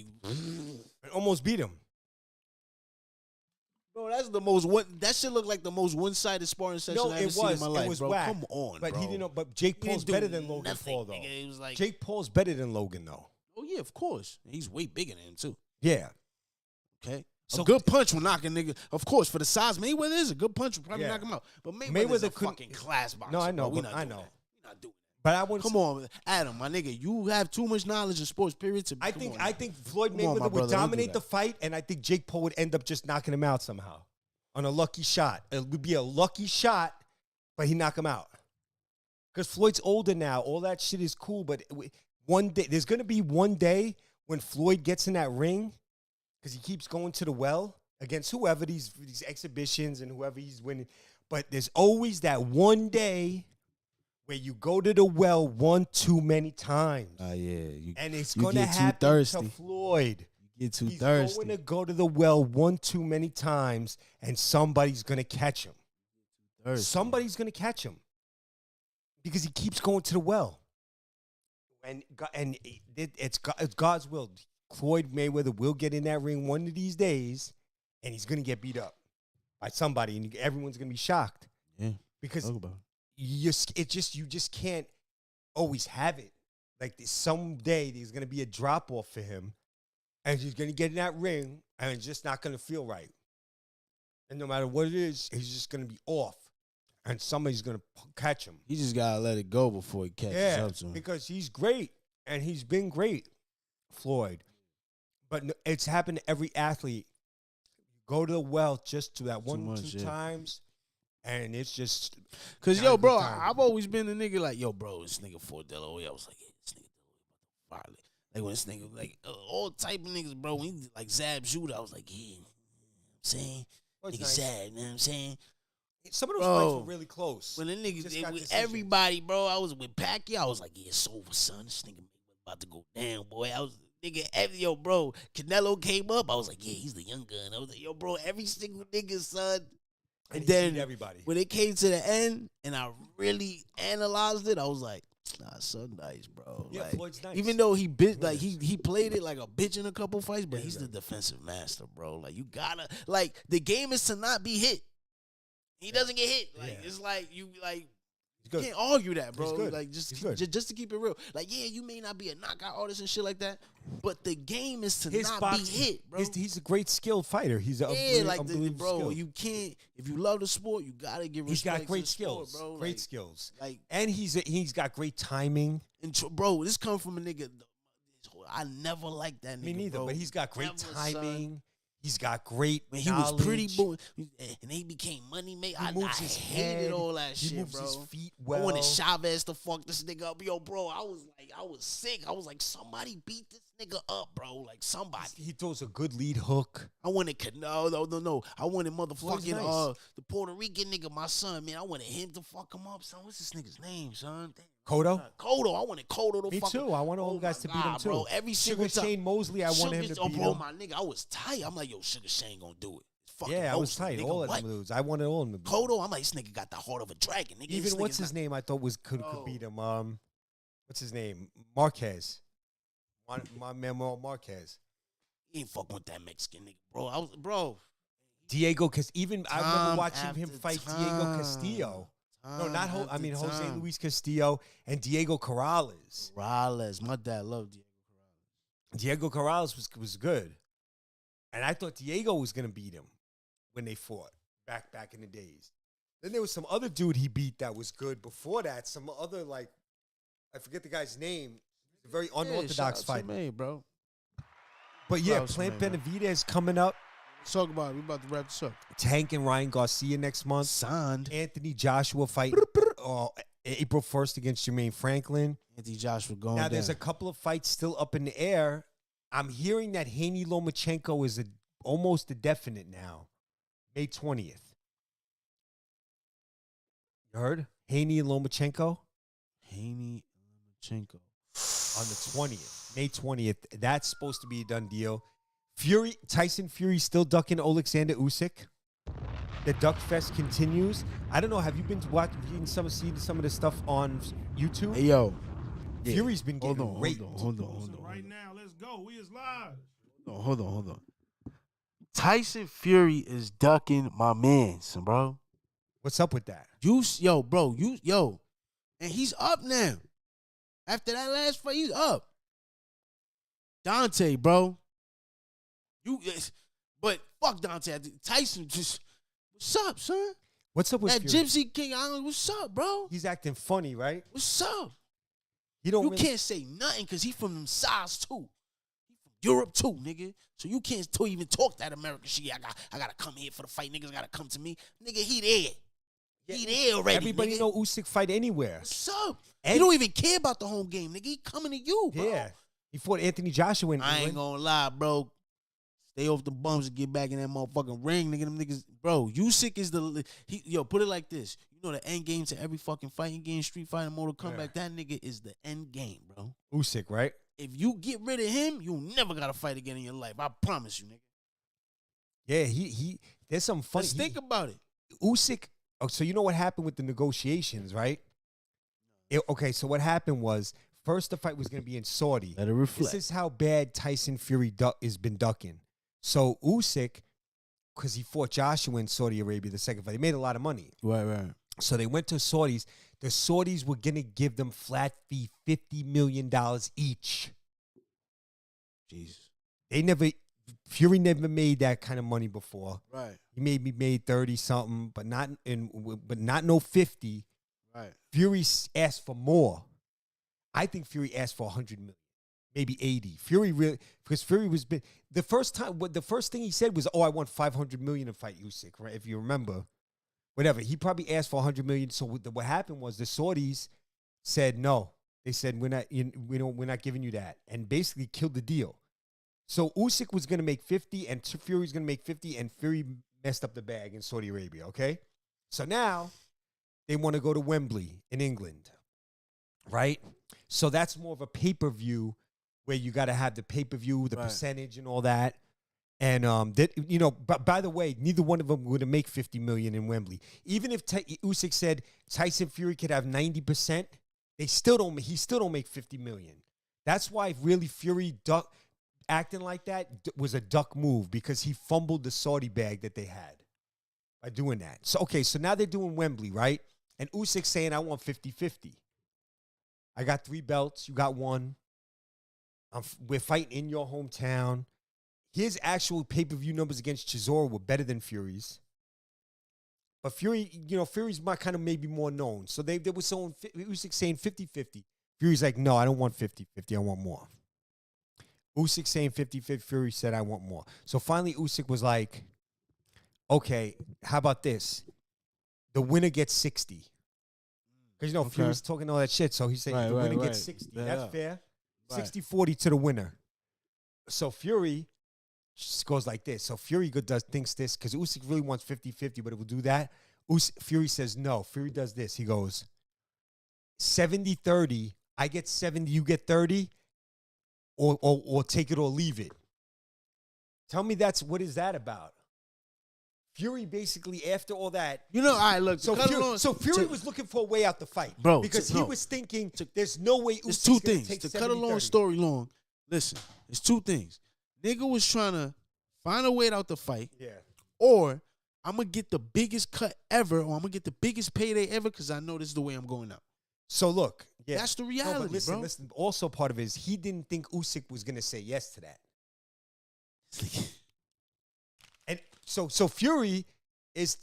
bro, that's the most one. That shit look like the most one-sided sparring session I ever seen in my life, it was bro. whack. Come on, but bro. he didn't know. But Jake He Paul's didn't do better than Logan nothing, Paul, though. nigga. It was like, Jake Paul's better than Logan, though. oh yeah, of course. He's way bigger than him too. Yeah. Okay. So A good punch will knock a nigga. Of course, for the size Mayweather is, a good punch will probably Yeah. knock him out. But Mayweather's a couldn't- fucking class boxer. No, I know. Bro. We not I doing know. that. We not doing that. But I wouldn't. Come on, Adam, my nigga. You have too much knowledge in sports. Period. I think Floyd Come on, my Mayweather would brother, don't do dominate the that. fight, and I think Jake Paul would end up just knocking him out somehow on a lucky shot. It would be a lucky shot, but he knock him out. Because Floyd's older now. All that shit is cool, but one day there's gonna be one day when Floyd gets in that ring because he keeps going to the well against whoever these exhibitions and whoever he's winning. But there's always that one day where you go to the well one too many times. Yeah. And it's you going to get too happen thirsty. to Floyd. You get too He's thirsty. going to go to the well one too many times, and somebody's going to catch him. Somebody's going to catch him because he keeps going to the well. And it's God's will. Floyd Mayweather will get in that ring one of these days, and he's going to get beat up by somebody, and everyone's going to be shocked. Yeah. Because Talk about it. you just can't always have it. Like someday there's gonna be a drop off for him, and he's gonna get in that ring, and it's just not gonna feel right. And no matter what it is, he's just gonna be off, and somebody's gonna catch him. He just gotta let it go before he catches up to him. Because he's great, and he's been great, Floyd. But it's happened to every athlete. Go to the well just to that one, two times. And it's just Cause yo, bro, I've always been a nigga like, yo, bro, this nigga fought De La Hoya. I was like, yeah, this nigga De La Hoya about to fire. Like when this nigga, like all type of niggas, bro. When he like Zab Judah, I was like, yeah, you know what I'm saying, nigga nice. Zab, you know what I'm saying. Some of those Bro, fights were really close. When the niggas, Just got with decisions. everybody, bro, I was with Pacquiao. I was like, yeah, it's over, son. This nigga about to go down, boy. I was. Nigga, yo, bro, Canelo came up. I was like, yeah, he's the young gun. I was like, yo, bro, every single nigga, son. And then everybody. When it came to the end and I really analyzed it, I was like, nah, son, nice, bro. Yeah, like, Floyd's nice. Even though he he played it like a bitch in a couple fights, but he's the defensive master, bro. Like you gotta the game is to not be hit. He doesn't get hit. Like it's like you like. You can't argue that, bro. Like just to keep it real. Like, yeah, you may not be a knockout artist and shit like that, but the game is to not be hit, bro. He's a great skilled fighter. He's a bro. Skilled. You can't if you love the sport, you gotta give respect. He's got great to the skills, sport, bro. Great skills. Like, and he's got great timing. And bro, this comes from a nigga. I never liked that nigga. Me neither, bro. but he's got great timing. Son. He's got great knowledge. He was pretty boy, and he became money maker. I his hated head. all that He shit, moves bro. his feet well. I wanted Chavez to fuck this nigga up. Yo, bro, I was sick. I was like, somebody beat this nigga up, bro. Like somebody. He throws a good lead hook. I wanted no. I wanted motherfucking nice. The Puerto Rican nigga, my son, man. I wanted him to fuck him up, son. What's this nigga's name, son? Damn. Cotto? Cotto. I wanted Cotto to Me fuck too. I want all the guys to beat him too. Bro. Every single Sugar time. Shane Mosley, I wanted him to beat him. My nigga, I was tight. I'm like, yo, Sugar Shane gonna do it. Yeah, I was tight. Nigga, all of them dudes. I wanted all of them to beat him. Cotto, I'm like, this nigga got the heart of a dragon. Nigga, Even what's his name? I thought could beat him. What's his name? Marquez. My man Marquez. He ain't fucking with that Mexican nigga, bro. Diego, because I remember watching him fight Diego Castillo. No, not Jose Luis Castillo and Diego Corrales. My dad loved Diego Corrales. Diego Corrales was good. And I thought Diego was going to beat him when they fought back in the days. Then there was some other dude he beat that was good before that. Some other, I forget the guy's name. He's a very unorthodox fighter. Me, bro. But yeah, Plant Benavidez coming up. Let's talk about it. We about to wrap this up. Tank and Ryan Garcia next month. Signed. Anthony Joshua fighting April 1st against Jermaine Franklin. Anthony Joshua going Now, there's down. a couple of fights still up in the air. I'm hearing that Haney Lomachenko is almost a definite now. May 20th. You heard? Haney and Lomachenko? Haney Lomachenko. On the 20th. May 20th. That's supposed to be a done deal. Tyson Fury still ducking Alexander Usyk. The Duck Fest continues. I don't know. Have you been seeing some of the stuff on YouTube? Hey, yo. Fury's been getting raped. Hold on. Right now, let's go. We is live. Hold on. Tyson Fury is ducking my mans, bro. What's up with that? And he's up now. After that last fight, he's up. Dante, bro. But fuck Dante. Tyson just, what's up, son? What's up with that Fury? Gypsy King Island? What's up, bro? He's acting funny, right? What's up? You can't say nothing because he from them sides too. He from Europe too, nigga. So you can't even talk that American shit. I gotta come here for the fight. Niggas gotta come to me. Nigga, he there. Yeah, he there already. Everybody nigga. know Usyk fight anywhere. What's up? And he don't even care about the home game, nigga. He coming to you, bro. Yeah. He fought Anthony Joshua in I England. ain't gonna lie, bro. Stay off the bums and get back in that motherfucking ring, nigga. Them niggas, bro. Usyk is put it like this. You know the end game to every fucking fighting game, street fighting, Mortal Kombat. That nigga is the end game, bro. Usyk, right? If you get rid of him, you never gotta fight again in your life. I promise you, nigga. Yeah, he there's some funny. Let's think about it. Usyk. Oh, so you know what happened with the negotiations, right? Okay, so what happened was first the fight was going to be in Saudi. Let it reflect. This is how bad Tyson Fury has been ducking. So Usyk, because he fought Joshua in Saudi Arabia, the second fight, they made a lot of money. Right. So they went to Saudis. The Saudis were going to give them flat fee $50 million each. Jesus. Fury never made that kind of money before. Right. He made 30 something, but not no 50. Right. Fury asked for more. I think Fury asked for 100 million, maybe 80. Because Fury was the first thing he said was, "Oh, I want 500 million to fight Usyk," right? If you remember, whatever. He probably asked for 100 million. So what happened was the Saudis said no. They said we're not giving you that, and basically killed the deal. So Usyk was going to make 50, and Fury was going to make 50, and Fury messed up the bag in Saudi Arabia, okay? So now they want to go to Wembley in England, right? So that's more of a pay-per-view where you got to have the pay-per-view, the percentage and all that. And, by the way, neither one of them would have make 50 million in Wembley. Even if Usyk said Tyson Fury could have 90%, he still don't make 50 million. That's why really Fury acting like that was a duck move because he fumbled the Saudi bag that they had by doing that. So now they're doing Wembley, right? And Usyk's saying, I want 50-50. I got 3 belts. You got 1. We're fighting in your hometown. His actual pay-per-view numbers against Chisora were better than Fury's. But Fury's kind of maybe more known. So they were saying, Usyk saying 50-50. Fury's like, no, I don't want 50-50. I want more. Usyk saying 50-50. Fury said, I want more. So finally, Usyk was like, okay, how about this? The winner gets 60. Because, Fury's talking all that shit. So he said, the winner gets 60. Yeah. That's fair. 60-40 to the winner. So Fury just goes like this. So Fury thinks this because Usyk really wants 50-50, but it will do that. Fury says no. Fury does this. He goes 70-30. I get 70, you get 30. Or take it or leave it. Tell me what is that about? Fury basically, after all that... all right, look. So Fury was looking for a way out the fight. Bro. Because he was thinking, there's no way There's Usyk's two gonna things. take To cut a long story long, listen, there's 2 things. Nigga was trying to find a way out the fight. Yeah. Or I'm going to get the biggest cut ever, or I'm going to get the biggest payday ever because I know this is the way I'm going out. So look, yeah. That's the reality, but listen, bro. Listen, also part of it is he didn't think Usyk was going to say yes to that. And so Fury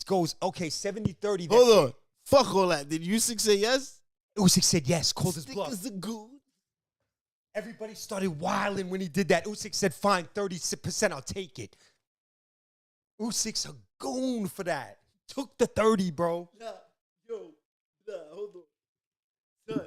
goes, okay, 70-30. Hold on. Fuck all that. Did Usyk say yes? Usyk said yes, called his bluff. Stickers are good. Everybody started wilding when he did that. Usyk said, fine, 30%, I'll take it. Usyk's a goon for that. Took the 30, bro. Hold on. Son.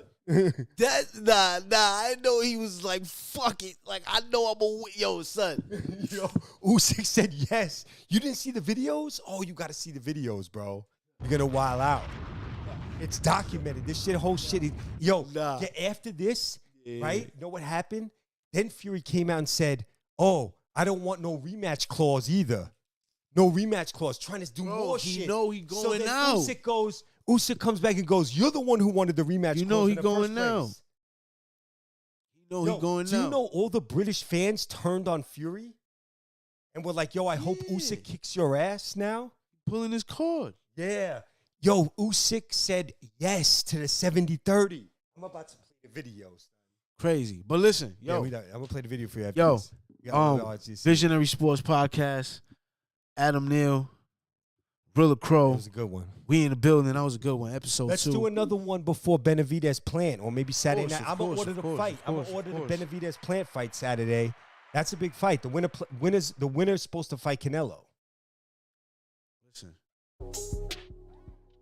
I know he was like, fuck it. Like, I know I'm a yo, son. Yo, Usyk said yes. You didn't see the videos? Oh, you got to see the videos, bro. You're going to wild out. It's documented. This whole shit. After this, right? You know what happened? Then Fury came out and said, oh, I don't want no rematch clause either. No rematch clause. Trying to do more shit. You know he going so then out. Usyk comes back and goes, you're the one who wanted the rematch clause. You know he in the going first now. place. You know he going now. Do you know all the British fans turned on Fury? And were like, yo, I hope Usyk kicks your ass now? Pulling his cord. Yeah. Yo, Usyk said yes to the 70-30. I'm about to play the videos. Crazy. But listen, yo. I'm going to play the video for you. Yo, After Visionary Sports Podcast, Adam Neal, Rilla Crow. It was a good one. We in the building. That was a good one. Episode 2. Let's do another one before Benavidez Plant, or maybe Saturday night. I'm course, going to order of the course, fight. of I'm going course, to order of the Benavidez Plant fight Saturday. That's a big fight. The winner's supposed to fight Canelo. Listen.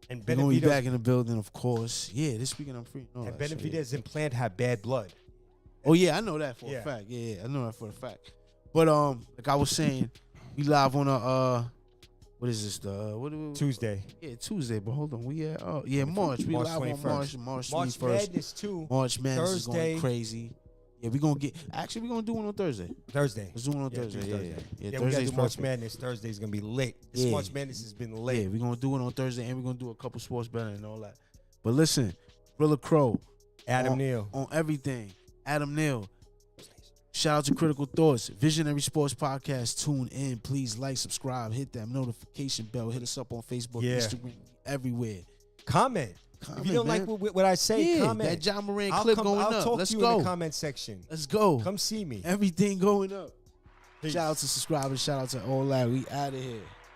And We're going to be Benavidez back in the building, of course. Yeah, this weekend I'm free. and Benavidez and Plant have bad blood. Oh, yeah, I know that for a fact. Yeah, I know that for a fact. But, like I was saying, we live on what is this? Tuesday. Yeah, Tuesday. But hold on, we at March. We March live 21st. on March 21st. March Madness too. March Madness is Thursday. going crazy. Yeah, we're gonna do one on Thursday. Thursday. Let's do one on Thursday. Yeah, we got to Thursday's do March perfect. Madness. Thursday's going to be lit. This March Madness has been lit. Yeah, we're gonna do it on Thursday, and we're gonna do a couple sports betting and all that. But listen, Rilla Crow, Adam Neal. on everything. Adam Neal. Shout out to Critical Thoughts, Visionary Sports Podcast. Tune in, please like, subscribe, hit that notification bell, hit us up on Facebook, Instagram, everywhere. Comment. If you don't like what I say, comment. That John Moran clip going up. I'll talk Let's to you go. in the comment section. Let's go. Come see me. Everything going up. Peace. Shout out to subscribers. Shout out to all that. We out of here.